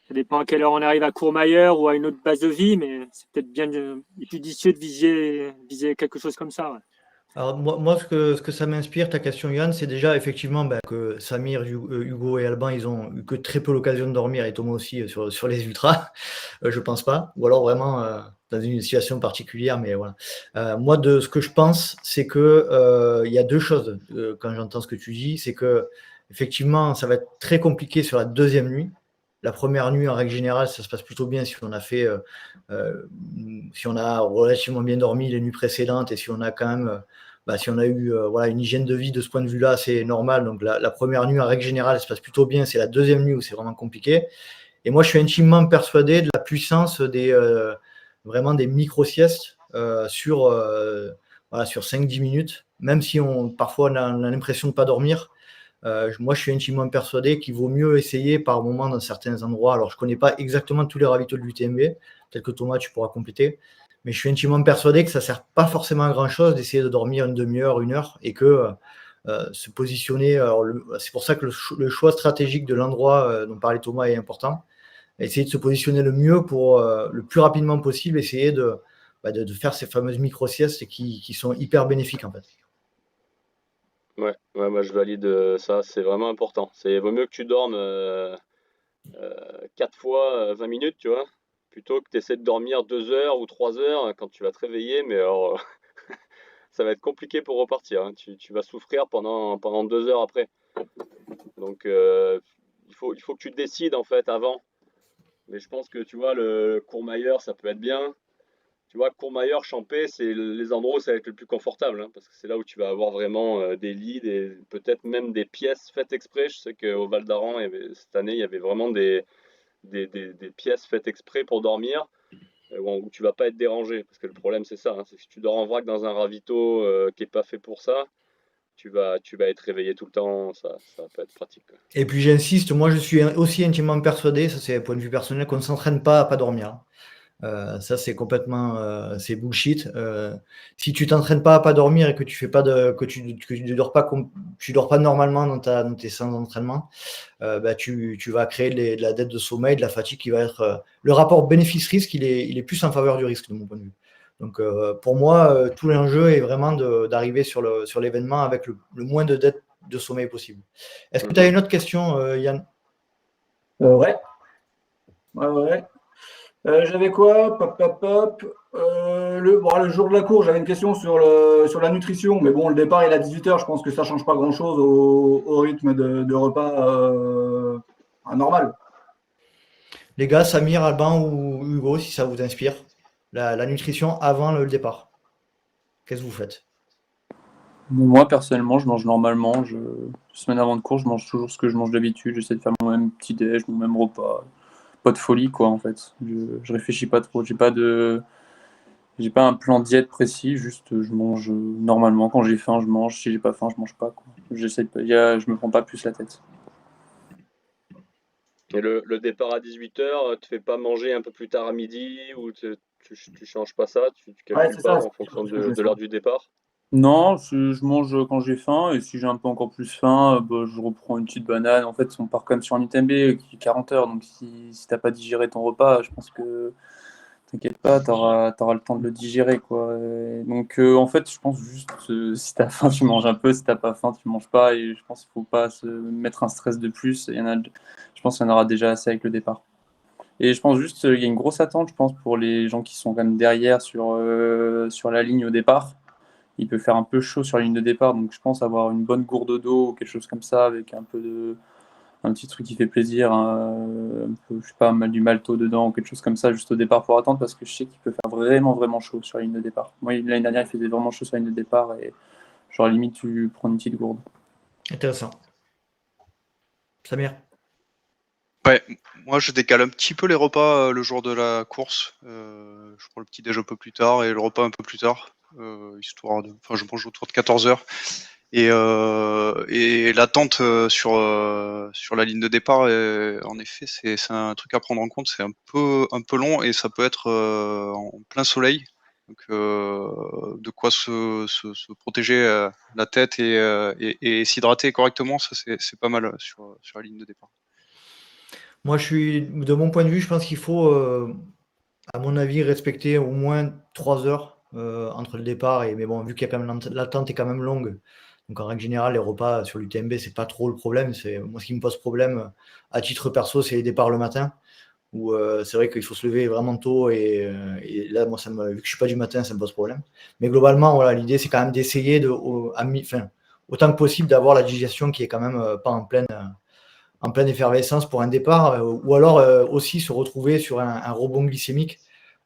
S5: Ça dépend à quelle heure on arrive à Courmayeur ou à une autre base de vie, mais c'est peut-être bien judicieux de viser quelque chose comme ça. Ouais.
S1: Alors moi ce que ça m'inspire, ta question Yann, c'est déjà effectivement que Samir, Hugo et Alban, ils ont eu que très peu l'occasion de dormir, et Thomas aussi sur les ultras, je pense pas. Ou alors vraiment dans une situation particulière, mais voilà. Moi, de ce que je pense, c'est que il y a deux choses quand j'entends ce que tu dis, c'est que effectivement, ça va être très compliqué sur la deuxième nuit. La première nuit, en règle générale, ça se passe plutôt bien si on a fait, si on a relativement bien dormi les nuits précédentes et si on a quand même, si on a eu voilà, une hygiène de vie de ce point de vue-là, c'est normal. Donc la première nuit, en règle générale, ça se passe plutôt bien. C'est la deuxième nuit où c'est vraiment compliqué. Et moi, je suis intimement persuadé de la puissance vraiment des micro-siestes sur 5-10 minutes, même si parfois on a l'impression de ne pas dormir. Moi, je suis intimement persuadé qu'il vaut mieux essayer par moment dans certains endroits. Alors, je ne connais pas exactement tous les ravitaux de l'UTMB, peut-être que Thomas, tu pourras compléter, mais je suis intimement persuadé que ça ne sert pas forcément à grand-chose d'essayer de dormir une demi-heure, une heure, et que se positionner, c'est pour ça que le choix stratégique de l'endroit dont parlait Thomas est important. Essayer de se positionner le mieux pour le plus rapidement possible, essayer de faire ces fameuses micro-siestes qui sont hyper bénéfiques en fait.
S2: Ouais, moi je valide ça, c'est vraiment important. Vaut mieux que tu dormes 4 fois 20 minutes, tu vois, plutôt que tu essaies de dormir 2 heures ou 3 heures quand tu vas te réveiller, mais alors ça va être compliqué pour repartir, hein. Tu vas souffrir pendant 2 heures après. Donc il faut que tu te décides en fait avant. Mais je pense que tu vois, le Courmayeur, ça peut être bien. Tu vois, Courmayeur, Champé, c'est les endroits où ça va être le plus confortable, hein, parce que c'est là où tu vas avoir vraiment des lits, peut-être même des pièces faites exprès. Je sais qu'au Val d'Aran, cette année, il y avait vraiment des pièces faites exprès pour dormir, où tu vas pas être dérangé. Parce que le problème, c'est ça, hein, c'est que si tu dors en vrac dans un ravito qui est pas fait pour ça, tu vas être réveillé tout le temps, ça va pas être pratique, quoi.
S1: Et puis j'insiste, moi je suis aussi intimement persuadé, ça c'est un point de vue personnel, qu'on ne s'entraîne pas à pas dormir. Ça c'est complètement c'est bullshit. Si tu t'entraînes pas à pas dormir et que tu fais pas que tu dors pas normalement dans tes séances d'entraînement, tu vas créer de la dette de sommeil, de la fatigue qui va être le rapport bénéfice-risque, il est plus en faveur du risque de mon point de vue. Donc pour moi, tout l'enjeu est vraiment d'arriver sur l'événement avec le moins de dette de sommeil possible. Est-ce que tu as une autre question, Yann?
S6: Ouais. J'avais quoi? Le jour de la course, j'avais une question sur la nutrition, mais bon, le départ il est à 18h, je pense que ça ne change pas grand-chose au rythme de repas normal.
S1: Les gars, Samir, Alban ou Hugo, si ça vous inspire, la nutrition avant le départ, qu'est-ce que vous faites?
S4: Moi, personnellement, je mange normalement. Semaine avant de course, je mange toujours ce que je mange d'habitude. J'essaie de faire mon même petit déj, mon même repas. Pas de folie, quoi, en fait. Je réfléchis pas trop. J'ai pas un plan diète précis. Juste, je mange normalement. Quand j'ai faim, je mange. Si j'ai pas faim, je mange pas, quoi. Je me prends pas plus la tête.
S2: Et le départ à 18h, te fais pas manger un peu plus tard à midi ou tu changes pas ça, tu calcules
S6: c'est
S2: pas
S6: ça,
S2: en fonction
S6: c'est ce que je
S2: de
S6: fais.
S2: l'heure du départ?
S4: Non, je mange quand j'ai faim. Et si j'ai un peu encore plus faim, je reprends une petite banane. En fait, on part quand même sur un UTMB qui est 40 heures. Donc, si t'as pas digéré ton repas, je pense que t'inquiète pas, t'auras le temps de le digérer, quoi. Donc, en fait, je pense juste si t'as faim, tu manges un peu. Si t'as pas faim, tu manges pas. Et je pense qu'il faut pas se mettre un stress de plus. Je pense qu'il y en aura déjà assez avec le départ. Et je pense juste il y a une grosse attente, je pense, pour les gens qui sont quand même derrière sur la ligne au départ. Il peut faire un peu chaud sur la ligne de départ, donc je pense avoir une bonne gourde d'eau ou quelque chose comme ça avec un petit truc qui fait plaisir, un peu, je sais pas, du malto dedans ou quelque chose comme ça juste au départ pour attendre, parce que je sais qu'il peut faire vraiment vraiment chaud sur la ligne de départ. Moi, l'année dernière, il faisait vraiment chaud sur la ligne de départ et genre limite tu prends une petite gourde.
S1: Intéressant. Samir?
S3: Ouais, moi je décale un petit peu les repas le jour de la course. Je prends le petit déj un peu plus tard et le repas un peu plus tard, histoire je mange autour de 14h. Et l'attente sur la ligne de départ, en effet, c'est un truc à prendre en compte. C'est un peu long et ça peut être en plein soleil. Donc de quoi se protéger la tête et s'hydrater correctement, ça c'est pas mal sur la ligne de départ.
S1: Moi, de mon point de vue, je pense qu'il faut, à mon avis, respecter au moins 3 heures entre le départ mais bon, vu qu'il y a quand même l'attente est quand même longue. Donc en règle générale, les repas sur l'UTMB, c'est pas trop le problème. Moi, ce qui me pose problème à titre perso, c'est les départs le matin. où c'est vrai qu'il faut se lever vraiment tôt et là, moi, vu que je ne suis pas du matin, ça me pose problème. Mais globalement, voilà, l'idée, c'est quand même d'essayer autant que possible d'avoir la digestion qui est quand même pas en pleine effervescence pour un départ, ou alors aussi se retrouver sur un rebond glycémique,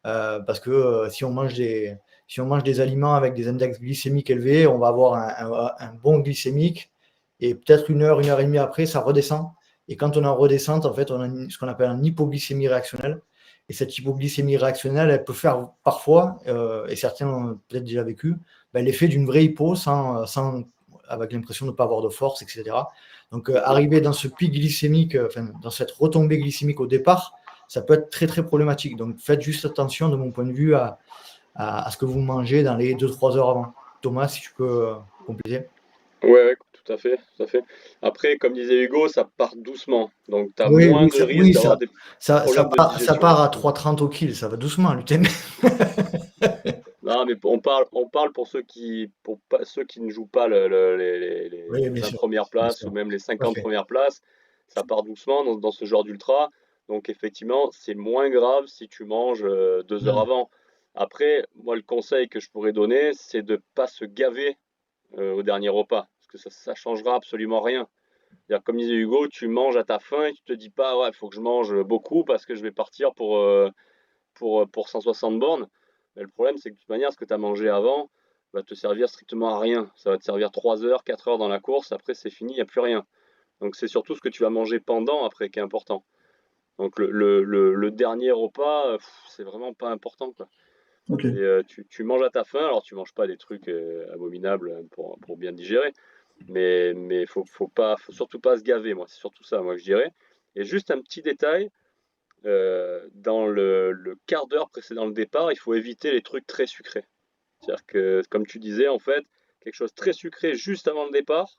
S1: parce que si on mange des aliments avec des index glycémiques élevés, on va avoir un bon glycémique, et peut-être une heure et demie après, ça redescend. Et quand on est en redescente, en fait, on a ce qu'on appelle une hypoglycémie réactionnelle. Et cette hypoglycémie réactionnelle, elle peut faire parfois, et certains ont peut-être déjà vécu, l'effet d'une vraie hypo avec l'impression de ne pas avoir de force, etc. Donc, arriver dans ce pic glycémique, dans cette retombée glycémique au départ, ça peut être très, très problématique. Donc, faites juste attention, de mon point de vue, à ce que vous mangez dans les 2-3 heures avant. Thomas, si tu peux compléter.
S2: Ouais, tout à fait, tout à fait. Après, comme disait Hugo, ça part doucement, donc tu as
S1: Oui,
S2: moins
S1: oui,
S2: de risques d'avoir des
S1: ça
S2: problèmes de
S1: part, ça
S2: digestion.
S1: part à 3,30 au kill, ça va doucement, l'UTMB.
S2: Non, mais on parle pour ceux qui ne jouent pas
S1: Oui,
S2: les
S1: bien
S2: 20
S1: sûr,
S2: premières
S1: bien
S2: places
S1: sûr,
S2: ou même les
S1: tout à
S2: 50
S1: fait.
S2: premières places. Ça part doucement dans ce genre d'ultra. Donc effectivement, c'est moins grave si tu manges 2 heures
S1: Mm.
S2: avant. Après, moi, le conseil que je pourrais donner, c'est de pas se gaver au dernier repas, parce que ça changera absolument rien. C'est-à-dire, comme disait Hugo, tu manges à ta faim et tu te dis pas, ouais, il faut que je mange beaucoup parce que je vais partir pour 160 bornes. Mais le problème, c'est que de toute manière, ce que tu as mangé avant va te servir strictement à rien. Ça va te servir 3 heures, 4 heures dans la course, après c'est fini, il n'y a plus rien. Donc c'est surtout ce que tu vas manger pendant après qui est important. Donc le dernier repas, c'est vraiment pas important, quoi.
S6: Ok.
S2: Tu manges à ta faim, alors tu manges pas des trucs abominables pour bien digérer, mais faut surtout pas se gaver, moi, c'est surtout ça, moi, que je dirais. Et juste un petit détail, dans le quart d'heure précédant le départ, il faut éviter les trucs très sucrés. C'est-à-dire que, comme tu disais, en fait, quelque chose de très sucré juste avant le départ,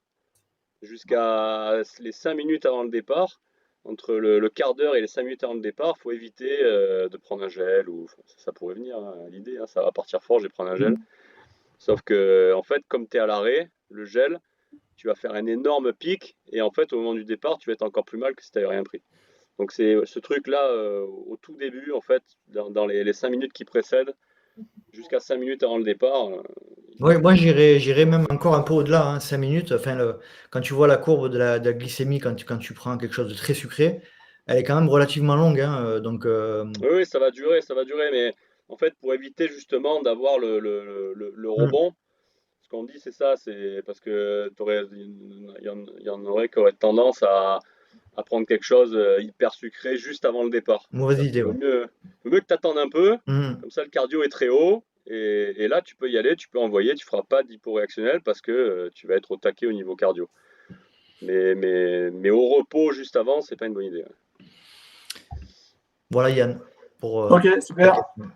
S2: jusqu'à les 5 minutes avant le départ, entre le quart d'heure et les 5 minutes avant le départ, il faut éviter de prendre un gel, ou ça pourrait venir, hein, l'idée, hein, ça va partir fort, je vais prendre un gel. Sauf que, en fait, comme tu es à l'arrêt, le gel, tu vas faire un énorme pic, et en fait, au moment du départ, tu vas être encore plus mal que si tu n'avais rien pris. Donc c'est ce truc-là au tout début, en fait, dans les 5 minutes qui précèdent, jusqu'à 5 minutes avant le départ.
S1: Ouais, moi, j'irais même encore un peu au-delà, 5 minutes. Enfin, quand tu vois la courbe de la glycémie, quand tu prends quelque chose de très sucré, elle est quand même relativement longue, hein, donc,
S2: Oui, oui, ça va durer, mais en fait, pour éviter justement d'avoir le
S1: mm.
S2: rebond, ce qu'on dit, c'est ça, c'est parce que il y en aurait qui auraient tendance à prendre quelque chose hyper sucré juste avant le départ.
S1: Mauvaise
S2: C'est-à-dire qu'il
S1: idée, ouais.
S2: vaut mieux que tu attendes un peu,
S1: Mm.
S2: comme ça le cardio est très haut, et là tu peux y aller, tu peux envoyer, tu feras pas d'hyporéactionnel parce que tu vas être au taquet au niveau cardio. Mais au repos juste avant, c'est pas une bonne idée.
S1: Voilà, Yann, pour
S6: Ok,
S1: ta
S6: super.
S1: question.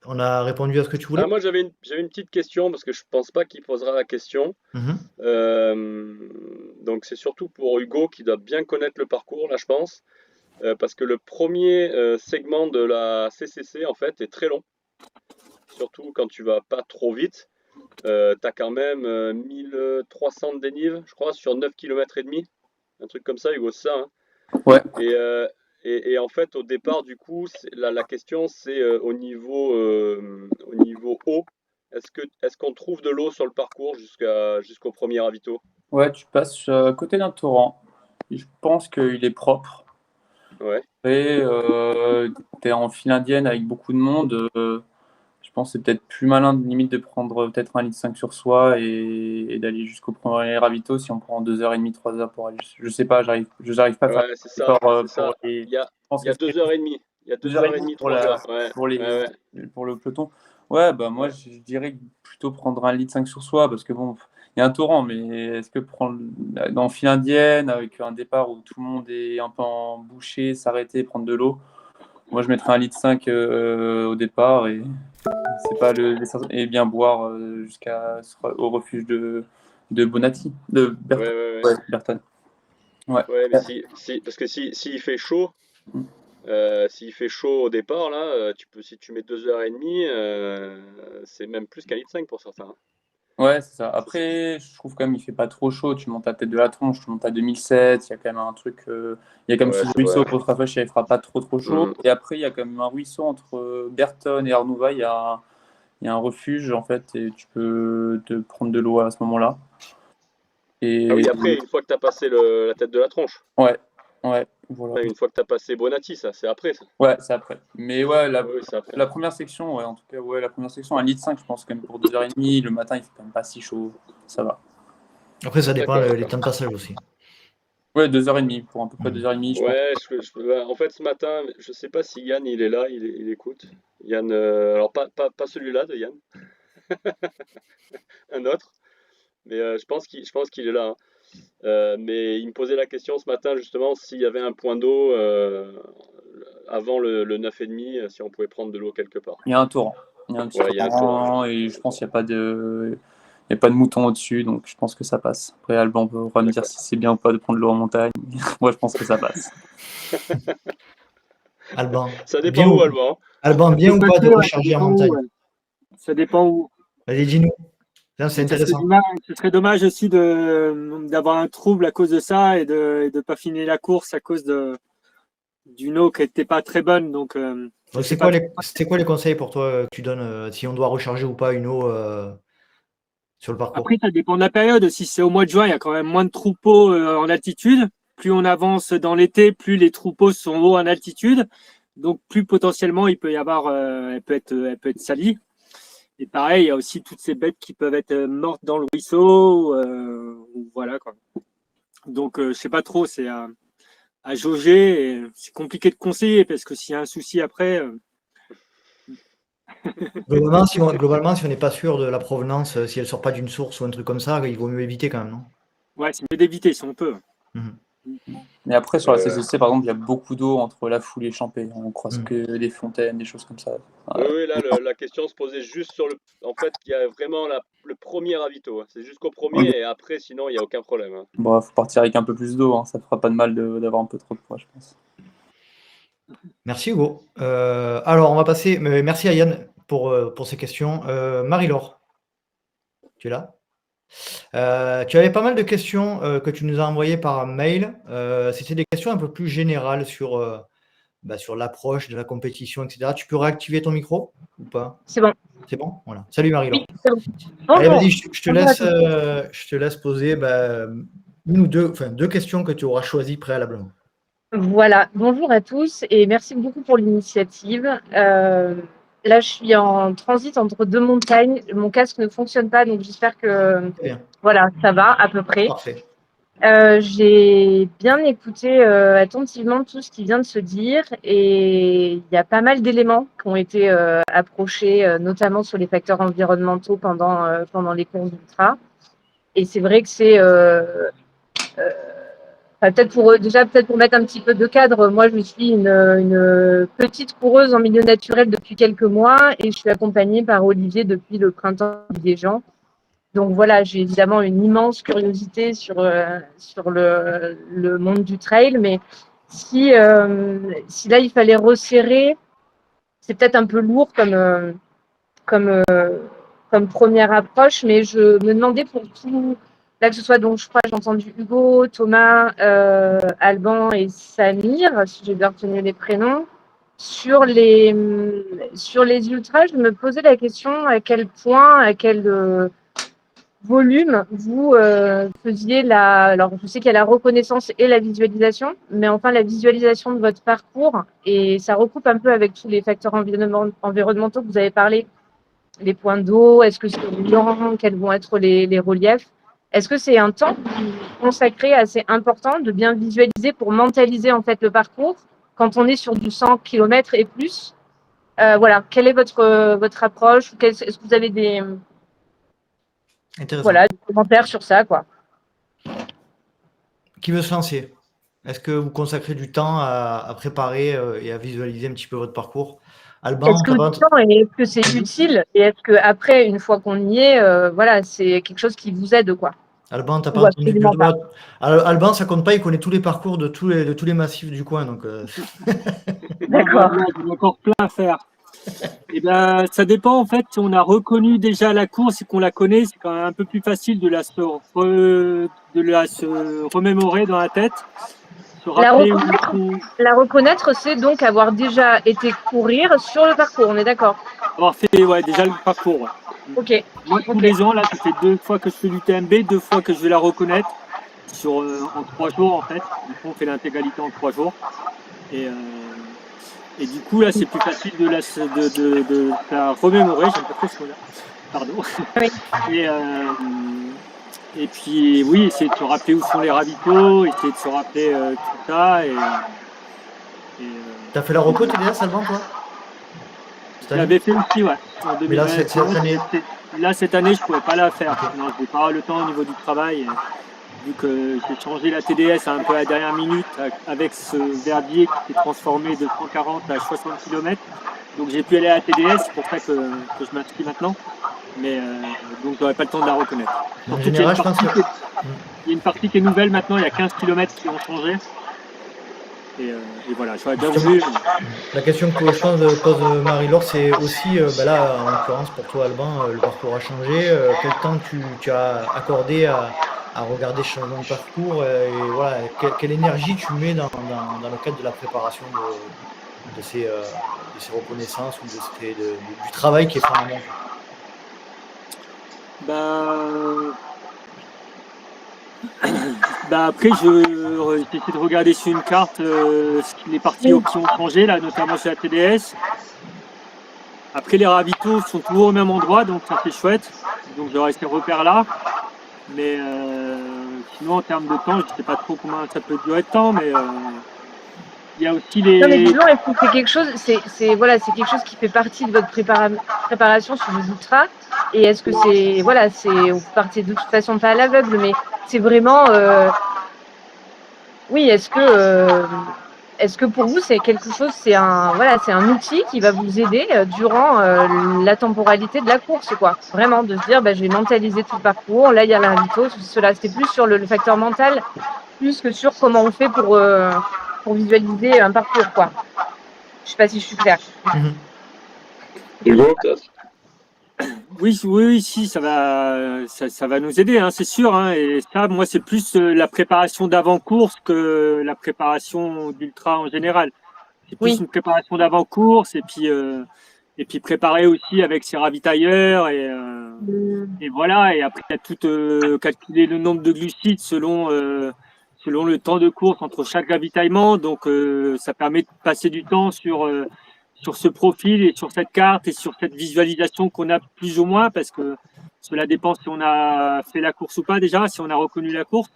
S1: On a répondu à ce que tu
S2: Ah,
S1: voulais?
S2: moi j'avais une petite question parce que je pense pas qu'il posera la question.
S1: Mhm.
S2: Donc c'est surtout pour Hugo qui doit bien connaître le parcours là, je pense. Parce que le premier segment de la CCC en fait est très long, surtout quand tu vas pas trop vite. Tu as quand même 1300 de dénive, je crois, sur 9 km et demi, un truc comme ça, Hugo, c'est ça, hein.
S4: Ouais.
S2: Et en fait, au départ, du coup, la question c'est au niveau eau. Est-ce qu'on trouve de l'eau sur le parcours jusqu'au premier ravito?
S4: Ouais, tu passes à côté d'un torrent. Je pense qu'il est propre.
S2: Ouais.
S4: Et tu es en file indienne avec beaucoup de monde. Je pense que c'est peut-être plus malin, limite, de prendre peut-être 1,5 litre sur soi et d'aller jusqu'au premier ravito si on prend 2h30, 3 heures pour aller. Je sais pas, j'arrive pas à faire
S2: Ouais, c'est ça,
S4: l'effort
S2: c'est
S4: pour
S2: ça.
S4: les.
S2: Il y a,
S4: Je pense
S2: il y a
S4: que c'est
S2: 2h30. Il y a
S4: deux
S2: deux
S4: heures et
S2: heures et
S4: demie
S2: demie, 3 heures. Ouais,
S4: pour
S2: ouais, ouais.
S4: pour le peloton. Ouais, bah moi
S2: Ouais.
S4: je dirais plutôt prendre 1,5 litre sur soi parce que bon, il y a un torrent, mais est-ce que prendre dans file indienne avec un départ où tout le monde est un peu en bouchée, s'arrêter, prendre de l'eau, moi je mettrais 1,5 litre au départ et c'est pas et bien boire au refuge de Bonatti, de
S2: Ouais,
S4: Berton.
S2: ouais, ouais.
S4: Ouais, Berton. Ouais.
S2: Ouais, mais parce que s'il fait chaud, s'il fait chaud au départ, là, si tu mets 2h30, c'est même plus qu'1,5 litre pour certains, hein.
S4: Ouais, c'est ça. Après, je trouve quand même il fait pas trop chaud. Tu montes à Tête de la Tronche, tu montes à 2007. Il y a quand même un truc. Il y a quand même
S2: Ouais,
S4: ce
S2: c'est
S4: ruisseau
S2: vrai.
S4: pour Trafèche, il fera pas trop chaud.
S2: Mm.
S4: Et après, il y a quand même un ruisseau entre Berton et Arnouva. Il y a un refuge en fait, et tu peux te prendre de l'eau à ce moment-là.
S2: Ah
S4: Et
S2: oui, après, une fois que tu as passé la tête de la tronche.
S4: ouais, ouais, voilà.
S2: Ouais, une fois que tu as passé Bonatti, ça, c'est après ça.
S4: Ouais, c'est après. Mais ouais,
S2: Oui, c'est après.
S4: la première section, ouais, en tout cas, ouais, la première section, 1,5 litre, je pense, quand même pour 2h30. Le matin, il fait quand même pas si chaud. Ça va.
S1: Après, ça dépend
S2: D'accord.
S1: les temps de passage aussi.
S4: Ouais, 2h30, pour à peu près
S1: Mm.
S4: 2h30, je pense.
S2: Ouais, en fait, ce matin, je sais pas si Yann, il est là, il écoute. Yann, alors pas celui-là de Yann, un autre, mais je pense qu'il est là, hein. Mais il me posait la question ce matin, justement, s'il y avait un point d'eau avant le 9,5, si on pouvait prendre de l'eau quelque part.
S4: Il y a un torrent. Il y a un petit
S2: Ouais, il y a un torrent.
S4: torrent et je pense qu'il n'y a pas il y a pas de mouton au-dessus, donc je pense que ça passe. Après, Alban pourra me dire
S2: D'accord.
S4: si c'est bien ou pas de prendre l'eau en montagne. Moi, je pense que ça passe.
S1: Alban,
S2: Ça
S1: bien
S2: dépend où,
S1: ou,
S2: Alban, hein.
S1: Alban,
S5: Ça
S1: bien
S5: peut
S1: ou pas de
S5: passer, ouais, ça
S1: recharger en
S5: dépend où.
S1: montagne?
S5: Ouais. Ça dépend où.
S1: Vas-y, dis-nous. Tiens, c'est intéressant.
S5: Ce serait dommage aussi d'avoir un trouble à cause de ça et de pas finir la course à cause d'une eau qui n'était pas très bonne. Donc, je
S1: Donc,
S5: sais pas.
S1: c'est quoi les conseils pour toi que tu donnes si on doit recharger ou pas une eau sur le parcours?
S5: Après, ça dépend de la période. Si c'est au mois de juin, il y a quand même moins de troupeaux en altitude. Plus on avance dans l'été, plus les troupeaux sont hauts en altitude. Donc, plus potentiellement, il peut y avoir, elle peut être salie. Et pareil, il y a aussi toutes ces bêtes qui peuvent être mortes dans le ruisseau. Voilà, quoi. Donc, je sais pas trop, c'est à jauger. Et c'est compliqué de conseiller parce que s'il y a un souci après,
S1: Globalement, si on n'est pas sûr de la provenance, si elle sort pas d'une source ou un truc comme ça, il vaut mieux éviter quand même, non?
S5: ouais, c'est mieux d'éviter si on peut.
S1: Mhm.
S4: Mais après, sur la
S2: Ouais.
S4: CCC, par exemple, il y a beaucoup d'eau entre la foule et Champé. On croise
S1: Mm.
S4: que des fontaines, des choses comme ça.
S2: Oui, oui, là, la question se posait juste sur le. En fait, il y a vraiment le premier ravito, hein. C'est jusqu'au premier et après, sinon, il n'y a aucun problème, hein.
S4: Bon, faut partir avec un peu plus d'eau, hein. Ça fera pas de mal d'avoir un peu trop de poids, je pense.
S1: Merci Hugo. Alors, on va passer. Merci à Yann pour ces questions. Marie-Laure, tu es là? Tu avais pas mal de questions que tu nous as envoyées par mail. C'était des questions un peu plus générales sur l'approche de la compétition, etc. Tu peux réactiver ton micro ou pas?
S7: C'est bon.
S1: C'est bon? Voilà. Salut Marie-Laure.
S7: Oui, c'est bon.
S1: Allez,
S7: Bonjour.
S1: vas-y, je te laisse poser une ou deux questions que tu auras choisies préalablement.
S7: Voilà. Bonjour à tous et merci beaucoup pour l'initiative. Là, je suis en transit entre deux montagnes. Mon casque ne fonctionne pas, donc j'espère que
S1: Très bien,
S7: voilà, ça va à peu près.
S1: parfait.
S7: J'ai bien écouté attentivement tout ce qui vient de se dire et il y a pas mal d'éléments qui ont été approchés, notamment sur les facteurs environnementaux pendant les courses d'ultra. Et c'est vrai que c'est peut-être pour mettre un petit peu de cadre, moi je suis une petite coureuse en milieu naturel depuis quelques mois et je suis accompagnée par Olivier depuis le printemps des gens. Donc voilà, j'ai évidemment une immense curiosité sur le monde du trail, mais si là il fallait resserrer, c'est peut-être un peu lourd comme première approche, mais je me demandais pour tout, là que ce soit, donc je crois j'ai entendu Hugo, Thomas, Alban et Samir, si j'ai bien retenu les prénoms, sur les ultras, je me posais la question à quel point, à quel volume vous faisiez alors je sais qu'il y a la reconnaissance et la visualisation, mais enfin la visualisation de votre parcours, et ça recoupe un peu avec tous les facteurs environnementaux que vous avez parlé. Les points d'eau, est-ce que c'est lent, quels vont être les reliefs? Est-ce que c'est un temps consacré assez important de bien visualiser pour mentaliser en fait le parcours quand on est sur du 100 km et plus? Voilà, quelle est votre approche? Est-ce que vous avez des commentaires sur ça, quoi?
S1: Qui veut se lancer? Est-ce que vous consacrez du temps à préparer et à visualiser un petit peu votre parcours? Alban,
S7: Est-ce que c'est utile et est-ce que après, une fois qu'on y est, voilà, c'est quelque chose qui vous aide, quoi?
S1: Alban, t'as pas entendu que Alban, ça compte pas, il connaît tous les parcours de tous les massifs du coin, donc.
S7: D'accord.
S5: Il y a encore plein à faire. Eh ben, ça dépend en fait. Si on a reconnu déjà la course et qu'on la connaît, c'est quand même un peu plus facile de se remémorer dans la tête, se
S7: La
S5: rappeler où
S7: reconnaître,
S5: on
S7: la reconnaître, c'est donc avoir déjà été courir sur le parcours, on est d'accord?
S5: avoir fait déjà le parcours. Ouais.
S7: Ok,
S5: Moi, tous
S7: ok.
S5: les ans, là, ça fait 2 fois que je fais l'UTMB, 2 fois que je vais la reconnaître en 3 jours en fait. Du coup, on fait l'intégralité en 3 jours. Et du coup, là, c'est plus facile de la remémorer. J'aime pas trop ce mot-là. Pardon.
S7: Oui.
S5: Et puis, oui, essayer de se rappeler où sont les ravitaux, essayer de se rappeler tout ça.
S1: T'as fait la reco TDS, Alban, toi? Cette
S5: Je
S1: année?
S5: l'avais fait aussi, ouais, en
S1: Mais là,
S5: 2021.
S1: cette année.
S5: Là, cette année, je pouvais pas la faire.
S1: Ok.
S5: Non, je n'ai pas le temps au niveau du travail. Vu que j'ai changé la TDS un peu à la dernière minute avec ce Verbier qui s'est transformé de 140 à 60 km. Donc j'ai pu aller à la TDS, c'est pour ça que je m'inscris maintenant. Mais donc j'aurais pas le temps de la reconnaître.
S1: En
S5: Surtout qu'il y a
S1: général, je pense que.
S5: il y a une partie qui est nouvelle maintenant, il y a 15 km qui ont changé. Et voilà, j'aurais bien voulu.
S1: La question que je pense pose Marie-Laure, c'est aussi, là, en l'occurrence pour toi, Alban, le parcours a changé. Quel temps tu as accordé à regarder ce changement de parcours et voilà, quelle énergie tu mets dans le cadre de la préparation de ces reconnaissances ou du travail qui est fait en amont?
S5: Après, j'essaie de regarder sur une carte les parties qui ont changé, là, notamment sur la TDS. Après, les ravitaux sont toujours au même endroit, donc ça c'est chouette. Donc j'aurai ces repères-là. Mais sinon, en termes de temps, je ne sais pas trop combien ça peut durer de temps, mais il y a aussi les.
S7: Non, mais disons, c'est quelque chose, c'est quelque chose qui fait partie de votre préparation sur les ultras. Et est-ce que vous partez de toute façon pas à l'aveugle, mais c'est vraiment, oui, est-ce que pour vous c'est quelque chose, c'est un outil qui va vous aider durant la temporalité de la course, quoi. Vraiment de se dire, je vais mentaliser tout le parcours. Là, il y a l'invito, cela, c'est plus sur le facteur mental, plus que sur comment on fait pour visualiser un parcours, quoi. Je sais pas si je suis claire.
S2: Hugo, peut-être?
S5: Oui, si, ça va nous aider, hein, c'est sûr. Hein, et ça, moi, c'est plus la préparation d'avant-course que la préparation d'ultra en général. C'est plus une préparation d'avant-course et puis préparer aussi avec ses ravitailleurs et voilà. Et après, il y a tout calculer le nombre de glucides selon le temps de course entre chaque ravitaillement. Donc, ça permet de passer du temps sur ce profil et sur cette carte et sur cette visualisation qu'on a plus ou moins, parce que cela dépend si on a fait la course ou pas déjà, si on a reconnu la course.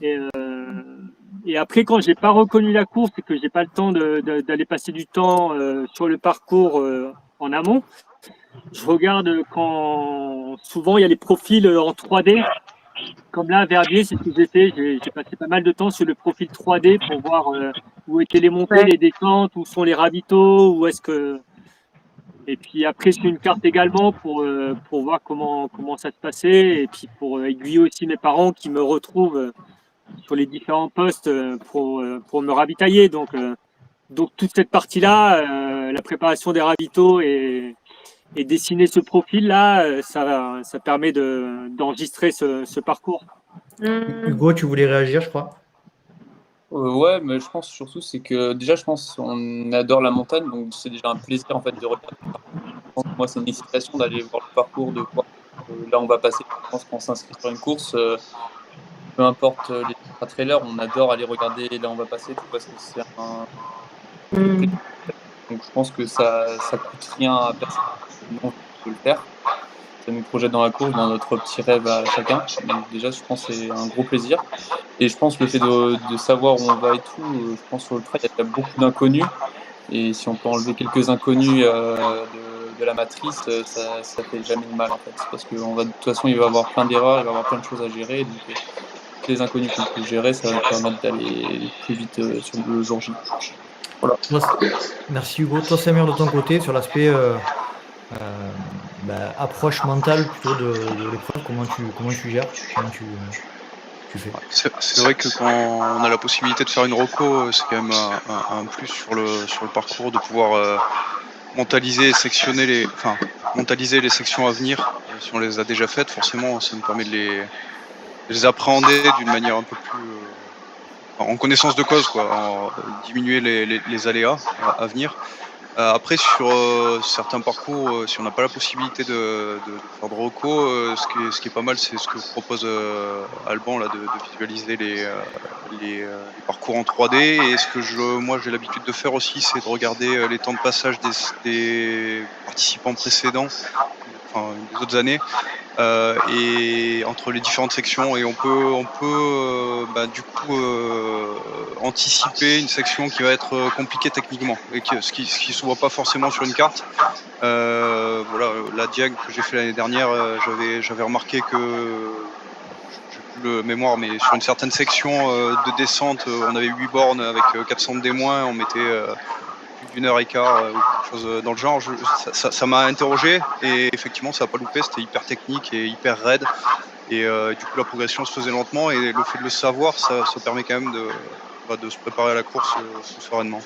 S5: Et après, quand j'ai pas reconnu la course et que j'ai pas le temps d'aller passer du temps sur le parcours en amont, je regarde quand souvent il y a les profils en 3D. Comme là, Verbier, c'est ce que j'ai fait. J'ai passé pas mal de temps sur le profil 3D pour voir où étaient les montées, les descentes, où sont les ravitaux, où est-ce que. Et puis après, sur une carte également pour voir comment ça se passait. Et puis pour aiguiller aussi mes parents qui me retrouvent sur les différents postes pour me ravitailler. Donc toute cette partie-là, la préparation des ravitaux et dessiner ce profil-là, ça permet d'enregistrer ce parcours.
S1: Hugo, tu voulais réagir, je crois.
S4: Ouais, mais je pense surtout, c'est que déjà, je pense qu'on adore la montagne, donc c'est déjà un plaisir en fait de regarder. Moi, c'est une excitation d'aller voir le parcours, de voir là on va passer. Je pense qu'on s'inscrit sur une course, peu importe les trailers, on adore aller regarder là on va passer, tout parce que c'est un. Donc je pense que ça coûte rien à personne. On peut le faire. Ça nous projette dans la course, dans notre petit rêve à chacun. Donc déjà, je pense que c'est un gros plaisir. Et je pense que le fait de savoir où on va et tout, je pense sur le trail, il y a beaucoup d'inconnus. Et si on peut enlever quelques inconnus de la matrice, ça fait jamais de mal en fait. Parce que de toute façon, il va y avoir plein d'erreurs, il va y avoir plein de choses à gérer. Donc les inconnus qu'on peut gérer, ça va nous permettre d'aller plus vite sur le jour J. Voilà.
S1: Merci Hugo. Toi, Samir, de ton côté, sur l'aspect approche mentale plutôt de l'épreuve, comment tu gères, comment tu fais?
S3: C'est vrai que quand on a la possibilité de faire une reco, c'est quand même un plus sur le parcours de pouvoir mentaliser, mentaliser les sections à venir. Si on les a déjà faites, forcément, ça nous permet de les appréhender d'une manière un peu plus en connaissance de cause, quoi, diminuer les aléas à venir. Après, sur certains parcours, si on n'a pas la possibilité de faire de reco, ce qui est pas mal, c'est ce que propose Alban là, de visualiser les parcours en 3D. Et ce que moi j'ai l'habitude de faire aussi, c'est de regarder les temps de passage des participants précédents, enfin des autres années, et entre les différentes sections, et on peut du coup anticiper une section qui va être compliquée techniquement et ce qui se voit pas forcément sur une carte. Voilà, la diag que j'ai fait l'année dernière, j'avais remarqué que j'ai plus le mémoire, mais sur une certaine section de descente, on avait 8 bornes avec 400 de moins, on mettait plus d'une heure et quart ou quelque chose dans le genre. Ça m'a interrogé, et effectivement ça n'a pas loupé, c'était hyper technique et hyper raide, et du coup la progression se faisait lentement, et le fait de le savoir, ça permet quand même de se préparer à la course sereinement.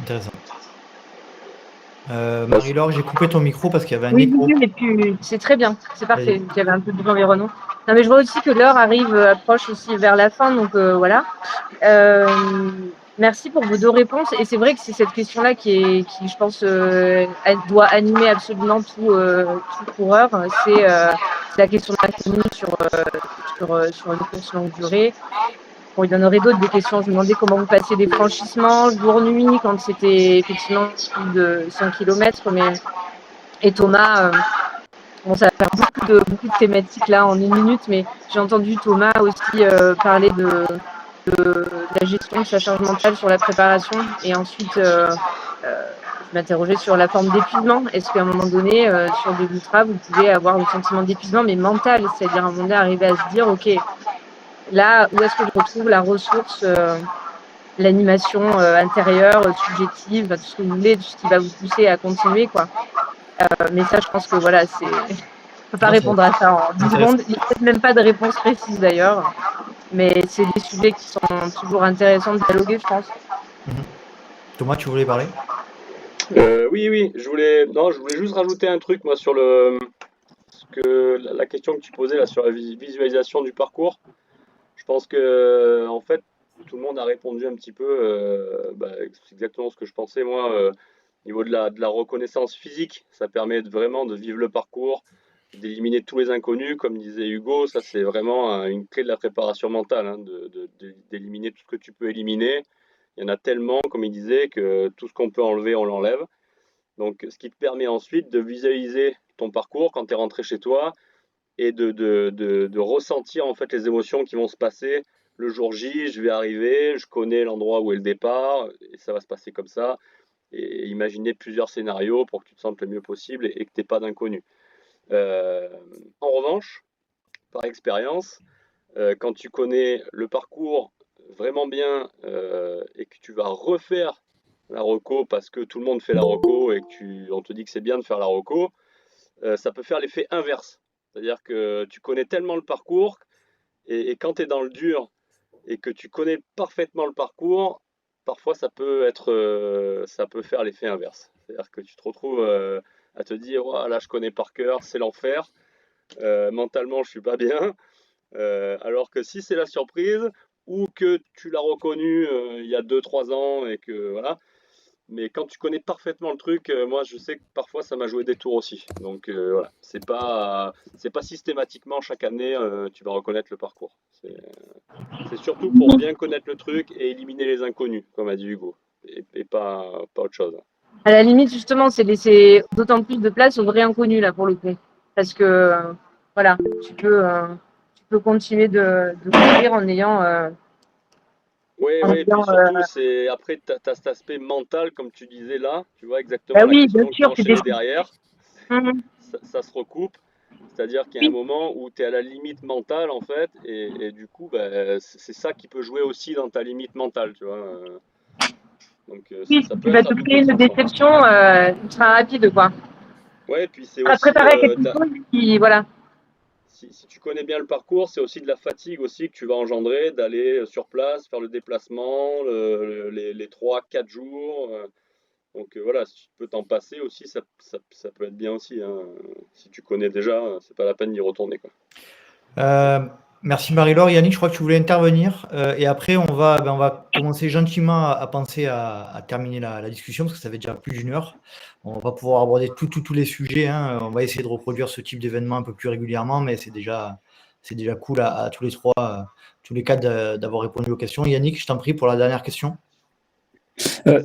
S1: Intéressant. Marie-Laure, j'ai coupé ton micro parce qu'il y avait un
S7: Oui,
S1: écho.
S7: mais c'est très bien, c'est parfait. Il y avait un peu de environnement. Non, mais je vois aussi que l'heure approche aussi vers la fin, donc voilà. Merci pour vos deux réponses. Et c'est vrai que c'est cette question-là qui, je pense, doit animer absolument tout coureur. C'est la question de l'inconnu sur une course longue durée. Bon, il y en aurait d'autres des questions. Je me demandais comment vous passiez des franchissements jour-nuit quand c'était effectivement plus de 100 km. Et Thomas, bon, ça va faire beaucoup de thématiques là en une minute, mais j'ai entendu Thomas aussi parler de la gestion de sa charge mentale sur la préparation. Et ensuite, je m'interrogeais sur la forme d'épuisement. Est-ce qu'à un moment donné, sur de l'ultra, vous pouvez avoir le sentiment d'épuisement, mais mental, c'est-à-dire à un moment donné arriver à se dire, OK, là, où est-ce que je retrouve la ressource, l'animation intérieure, subjective, tout ce que vous voulez, tout ce qui va vous pousser à continuer, quoi. Mais ça, je pense que voilà, c'est... Je ne peux pas répondre à ça en 10 secondes. Il n'y a peut-être même pas de réponse précise d'ailleurs. Mais c'est des sujets qui sont toujours intéressants de dialoguer, je pense.
S1: Thomas, tu voulais parler?
S2: Oui, je voulais juste rajouter un truc, moi, sur la question que tu posais là sur la visualisation du parcours. Je pense que en fait tout le monde a répondu un petit peu. C'est exactement ce que je pensais moi. Au niveau de la reconnaissance physique, ça permet vraiment de vivre le parcours, d'éliminer tous les inconnus, comme disait Hugo. Ça c'est vraiment une clé de la préparation mentale, hein, d'éliminer tout ce que tu peux éliminer. Il y en a tellement, comme il disait, que tout ce qu'on peut enlever, on l'enlève. Donc, ce qui te permet ensuite de visualiser ton parcours quand tu es rentré chez toi, et de ressentir en fait les émotions qui vont se passer le jour J. Je vais arriver, je connais l'endroit où est le départ, et ça va se passer comme ça. Et imaginer plusieurs scénarios pour que tu te sentes le mieux possible et que tu n'aies pas d'inconnu. En revanche, par expérience, quand tu connais le parcours vraiment bien et que tu vas refaire la reco parce que tout le monde fait la reco et on te dit que c'est bien de faire la reco, ça peut faire l'effet inverse. C'est-à-dire que tu connais tellement le parcours, et quand tu es dans le dur et que tu connais parfaitement le parcours, parfois ça peut faire l'effet inverse. C'est-à-dire que tu te retrouves à te dire oh, là je connais par cœur, c'est l'enfer, mentalement je suis pas bien. Alors que si c'est la surprise, ou que tu l'as reconnu il y a 2-3 ans, et que voilà. Mais quand tu connais parfaitement le truc, moi je sais que parfois ça m'a joué des tours aussi. Donc voilà, c'est pas systématiquement chaque année tu vas reconnaître le parcours. C'est surtout pour bien connaître le truc et éliminer les inconnus, comme a dit Hugo, et pas autre chose.
S7: À la limite, justement, c'est laisser d'autant plus de place aux vrais inconnus, là, pour le coup. Parce que, voilà, tu peux continuer de courir en ayant...
S2: Oui, puis surtout, après, tu as cet aspect mental, comme tu disais là, tu vois exactement la question qui enchaînait derrière. Ça se recoupe. C'est-à-dire qu'il y a un moment où tu es à la limite mentale, en fait, et du coup, c'est ça qui peut jouer aussi dans ta limite mentale, tu vois. Donc, ça peut
S7: tu vas
S2: être
S7: te créer une déception ultra rapide, quoi.
S2: Ouais, puis c'est aussi...
S7: préparer quelque chose qui, voilà.
S2: Si tu connais bien le parcours, c'est aussi de la fatigue aussi que tu vas engendrer d'aller sur place, faire le déplacement, les 3-4 jours. Donc voilà, si tu peux t'en passer aussi, ça peut être bien aussi, hein. Si tu connais déjà, c'est pas la peine d'y retourner, quoi.
S1: Merci Marie-Laure. Yannick, je crois que tu voulais intervenir. Et après, on va commencer gentiment à penser à terminer la discussion parce que ça fait déjà plus d'une heure. On va pouvoir aborder tous les sujets, hein. On va essayer de reproduire ce type d'événement un peu plus régulièrement, mais c'est déjà cool à tous les trois, tous les quatre d'avoir répondu aux questions. Yannick, je t'en prie pour la dernière question.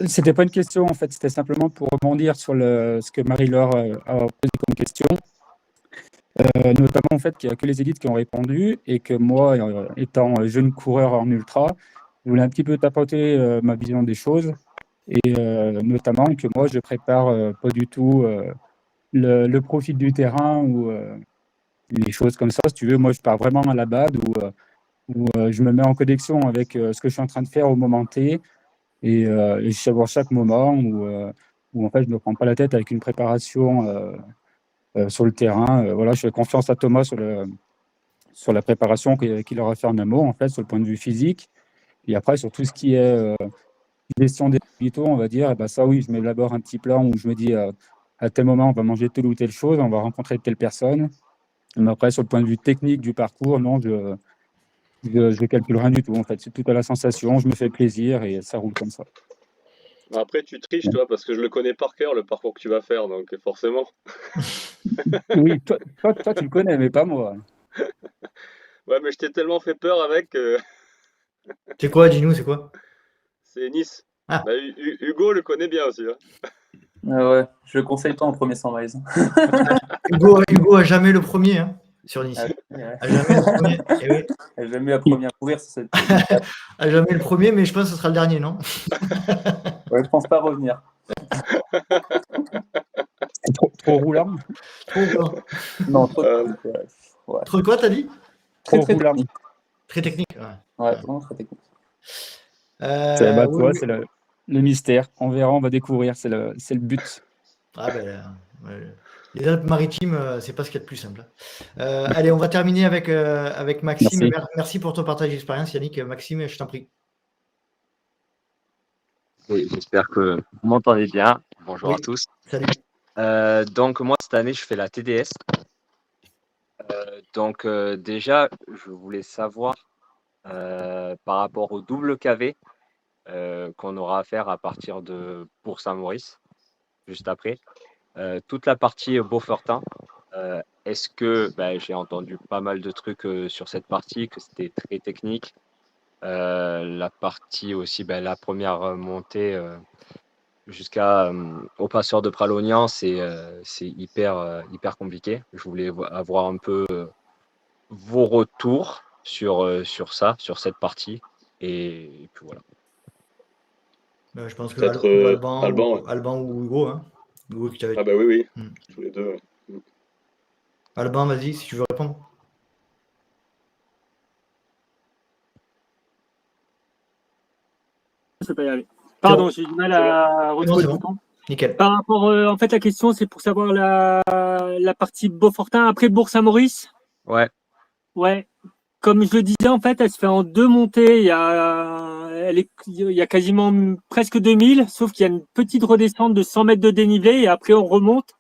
S4: C'était pas une question, en fait, c'était simplement pour rebondir sur ce que Marie-Laure a posé comme question. Notamment, en fait, qu'il n'y a que les élites qui ont répondu et que moi, étant jeune coureur en ultra, je voulais un petit peu tapoter ma vision des choses et notamment que moi, je prépare pas du tout le profil du terrain ou les choses comme ça. Si tu veux, moi, je pars vraiment à la BAD où je me mets en connexion avec ce que je suis en train de faire au moment T et je savoure chaque moment où en fait, je ne me prends pas la tête avec une préparation sur le terrain. Voilà, je fais confiance à Thomas sur la préparation qu'il aura fait en amont, en fait, sur le point de vue physique. Et après, sur tout ce qui est gestion des habitants, on va dire, eh ben ça, oui, je m'élabore un petit plan où je me dis à tel moment, on va manger telle ou telle chose, on va rencontrer telle personne. Mais après, sur le point de vue technique du parcours, non, je calcule rien du tout, en fait. C'est tout à la sensation, je me fais plaisir et ça roule comme ça.
S2: Après, tu triches, toi, parce que je le connais par cœur, le parcours que tu vas faire, donc forcément.
S4: Oui, toi, tu le connais, mais pas moi.
S2: Ouais, mais je t'ai tellement fait peur avec.
S1: C'est quoi, dis-nous, c'est quoi?
S2: C'est Nice.
S1: Ah.
S2: Bah, Hugo le connaît bien aussi, hein.
S4: Ouais, je le conseille toi en premier Sunrise.
S1: Hugo a jamais le premier, hein, sur Nice.
S4: Ouais.
S1: A jamais le premier. Eh oui.
S4: J'ai jamais eu la première à courir sur cette.
S1: A jamais le premier, mais je pense que ce sera le dernier, non?
S4: Ouais, je pense pas revenir. C'est trop roulant.
S1: Trop quoi?
S4: Non, trop. Ouais.
S1: Trop quoi, t'as dit?
S4: Trop roulant.
S1: Très technique. Ouais.
S4: Ouais, vraiment très technique.
S1: Oui.
S4: C'est le mystère. On verra, on va découvrir. C'est le but.
S1: Ah ben, les Alpes-Maritimes, c'est pas ce qu'il y a de plus simple. Allez, on va terminer avec Maxime. Merci pour ton partage d'expérience, Yannick. Maxime, je t'en prie.
S8: Oui, j'espère que vous m'entendez bien. Bonjour à tous.
S1: Salut.
S8: Donc moi, cette année, je fais la TDS. Donc déjà, je voulais savoir par rapport au double KV qu'on aura à faire à partir de Bourg-Saint-Maurice, juste après. Toute la partie Beaufortin, est-ce que j'ai entendu pas mal de trucs sur cette partie, que c'était très technique. La partie aussi, la première montée jusqu'au passeur de Pralognan, c'est hyper compliqué. Je voulais avoir un peu vos retours sur ça, sur cette partie. Et puis voilà.
S1: Je pense que
S2: Peut-être
S1: Alban ou Hugo. Hein. Hugo qui t'avait...
S2: Ah bah oui. Tous les deux.
S1: Alban, vas-y, si tu veux répondre.
S5: Je peux pas y aller. Pardon, j'ai du mal à retrouver le bouton.
S1: Nickel.
S5: Par rapport, en fait, la question, c'est pour savoir la partie Beaufortin après Bourg-Saint-Maurice.
S8: Ouais.
S5: Ouais. Comme je le disais, en fait, elle se fait en deux montées. Il y a quasiment presque 2000, sauf qu'il y a une petite redescente de 100 mètres de dénivelé et après on remonte.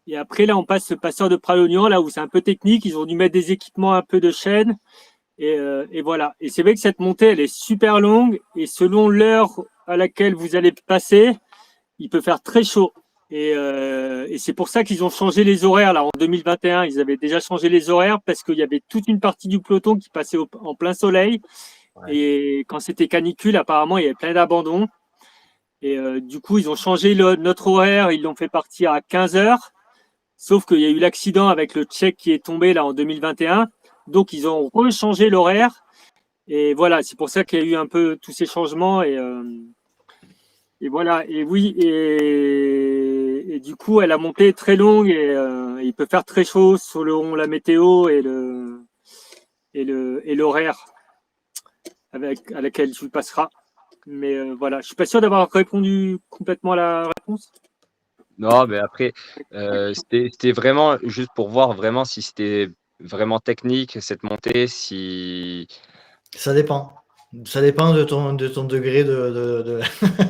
S5: Et après, là, on passe ce passeur de Pralognan, là où c'est un peu technique. Ils ont dû mettre des équipements un peu de chaîne. Et voilà. Et c'est vrai que cette montée, elle est super longue. Et selon l'heure à laquelle vous allez passer, il peut faire très chaud. Et c'est pour ça qu'ils ont changé les horaires. Là, en 2021, ils avaient déjà changé les horaires parce qu'il y avait toute une partie du peloton qui passait en plein soleil. Ouais. Et quand c'était canicule, apparemment, il y avait plein d'abandons. Et du coup, ils ont changé notre horaire. Ils l'ont fait partir à 15 heures. Sauf qu'il y a eu l'accident avec le Tchèque qui est tombé là en 2021. Donc, ils ont rechangé l'horaire. Et voilà, c'est pour ça qu'il y a eu un peu tous ces changements. Et voilà, et oui, et du coup, la montée est très longue et il peut faire très chaud selon la météo et l'horaire à laquelle tu passeras. Mais voilà, je suis pas sûr d'avoir répondu complètement à la réponse.
S8: Non, mais après, c'était vraiment juste pour voir vraiment si c'était vraiment technique cette montée, si.
S1: Ça dépend. Ça dépend de ton degré de...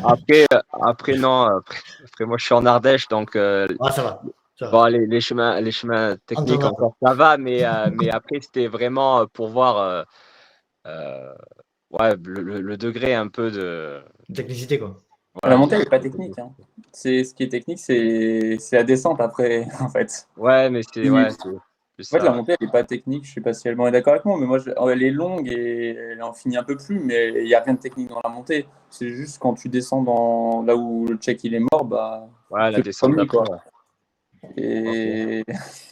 S8: Après, non. Après, moi, je suis en Ardèche, donc
S1: Ah, ça va.
S8: bon, les chemins techniques
S1: Entendable.
S8: encore, ça va, mais après, c'était vraiment pour voir ouais, le degré un peu de.
S1: Technicité, quoi.
S8: Voilà,
S4: La montée, elle n'est pas technique. Hein. Ce qui est technique, c'est la descente après, en fait.
S8: Ouais, mais c'est
S4: Oui.
S8: ouais,
S4: En fait, la montée, elle n'est pas technique. Je ne sais pas si elle est d'accord avec moi, mais moi, elle est longue et elle en finit un peu plus, mais il n'y a rien de technique dans la montée. C'est juste quand tu descends là où le check il est mort, bah.
S8: Ouais, la descente
S4: premier,
S8: d'après.
S4: quoi. Et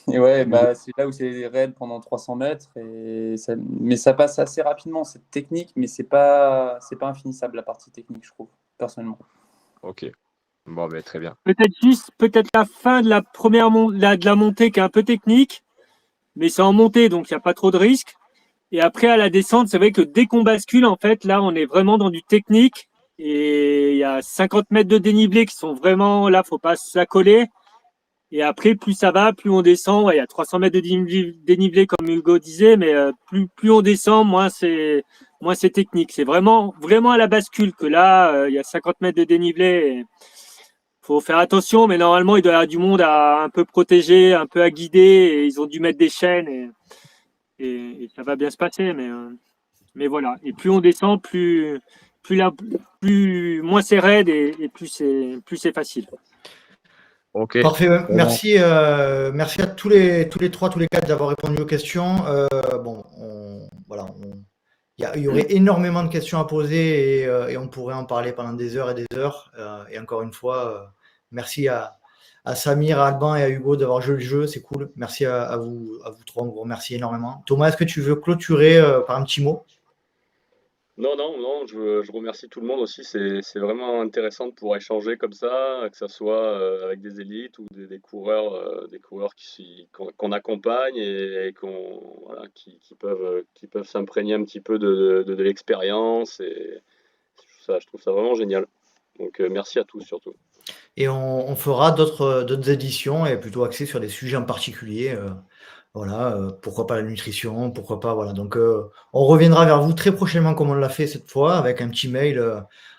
S4: ouais, bah, c'est là où c'est raide pendant 300 mètres. Mais ça passe assez rapidement. C'est technique, mais c'est pas infinissable la partie technique, je trouve, personnellement.
S8: Ok. Bon, ben très bien.
S5: Peut-être la fin de la première de la montée qui est un peu technique, mais c'est en montée, donc il n'y a pas trop de risques. Et après, à la descente, c'est vrai que dès qu'on bascule, en fait, là, on est vraiment dans du technique. Et il y a 50 mètres de dénivelé qui sont vraiment là, faut pas s'accoler. Et après, plus ça va, plus on descend. Ouais, il y a 300 mètres de dénivelé, comme Hugo disait, mais plus on descend, moins c'est technique. C'est vraiment à la bascule que là, il y a 50 mètres de dénivelé. Faut faire attention, mais normalement, il doit y avoir du monde à un peu protéger, un peu à guider. Et ils ont dû mettre des chaînes et ça va bien se passer. Mais voilà. Et plus on descend, moins c'est raide et plus c'est facile.
S8: Ok.
S1: Parfait. Merci, merci à tous les trois, tous les quatre d'avoir répondu aux questions. Bon, il y aurait énormément de questions à poser et on pourrait en parler pendant des heures et des heures. Et encore une fois, merci à Samir, à Alban et à Hugo d'avoir joué le jeu, c'est cool. Merci à vous trois, on vous remercie énormément. Thomas, est-ce que tu veux clôturer par un petit mot?
S2: Non, je remercie tout le monde aussi. C'est vraiment intéressant de pouvoir échanger comme ça, que ce soit avec des élites ou des coureurs qu'on accompagne et qui peuvent s'imprégner un petit peu de l'expérience. Et je trouve ça vraiment génial. Donc merci à tous surtout.
S1: Et on fera d'autres éditions et plutôt axées sur des sujets en particulier. Pourquoi pas la nutrition, pourquoi pas, voilà. Donc, on reviendra vers vous très prochainement comme on l'a fait cette fois, avec un petit mail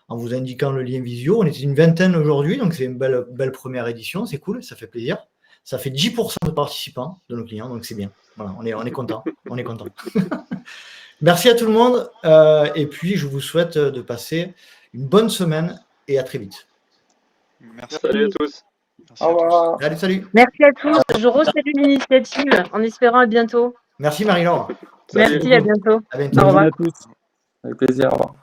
S1: en vous indiquant le lien visio. On était une vingtaine aujourd'hui, donc c'est une belle première édition, c'est cool, ça fait plaisir. Ça fait 10% de participants de nos clients, donc c'est bien. Voilà, on est content, on est content. Merci à tout le monde, et puis je vous souhaite de passer une bonne semaine et à très vite.
S3: Merci.
S2: Salut à tous.
S3: Merci à tous.
S1: Salut.
S7: Merci à tous. Je salue l'initiative en espérant à bientôt.
S1: Merci Marie-Laure.
S2: Salut.
S7: Merci, à bientôt.
S1: À bientôt.
S7: Au revoir.
S6: à tous.
S4: Avec plaisir. Au revoir.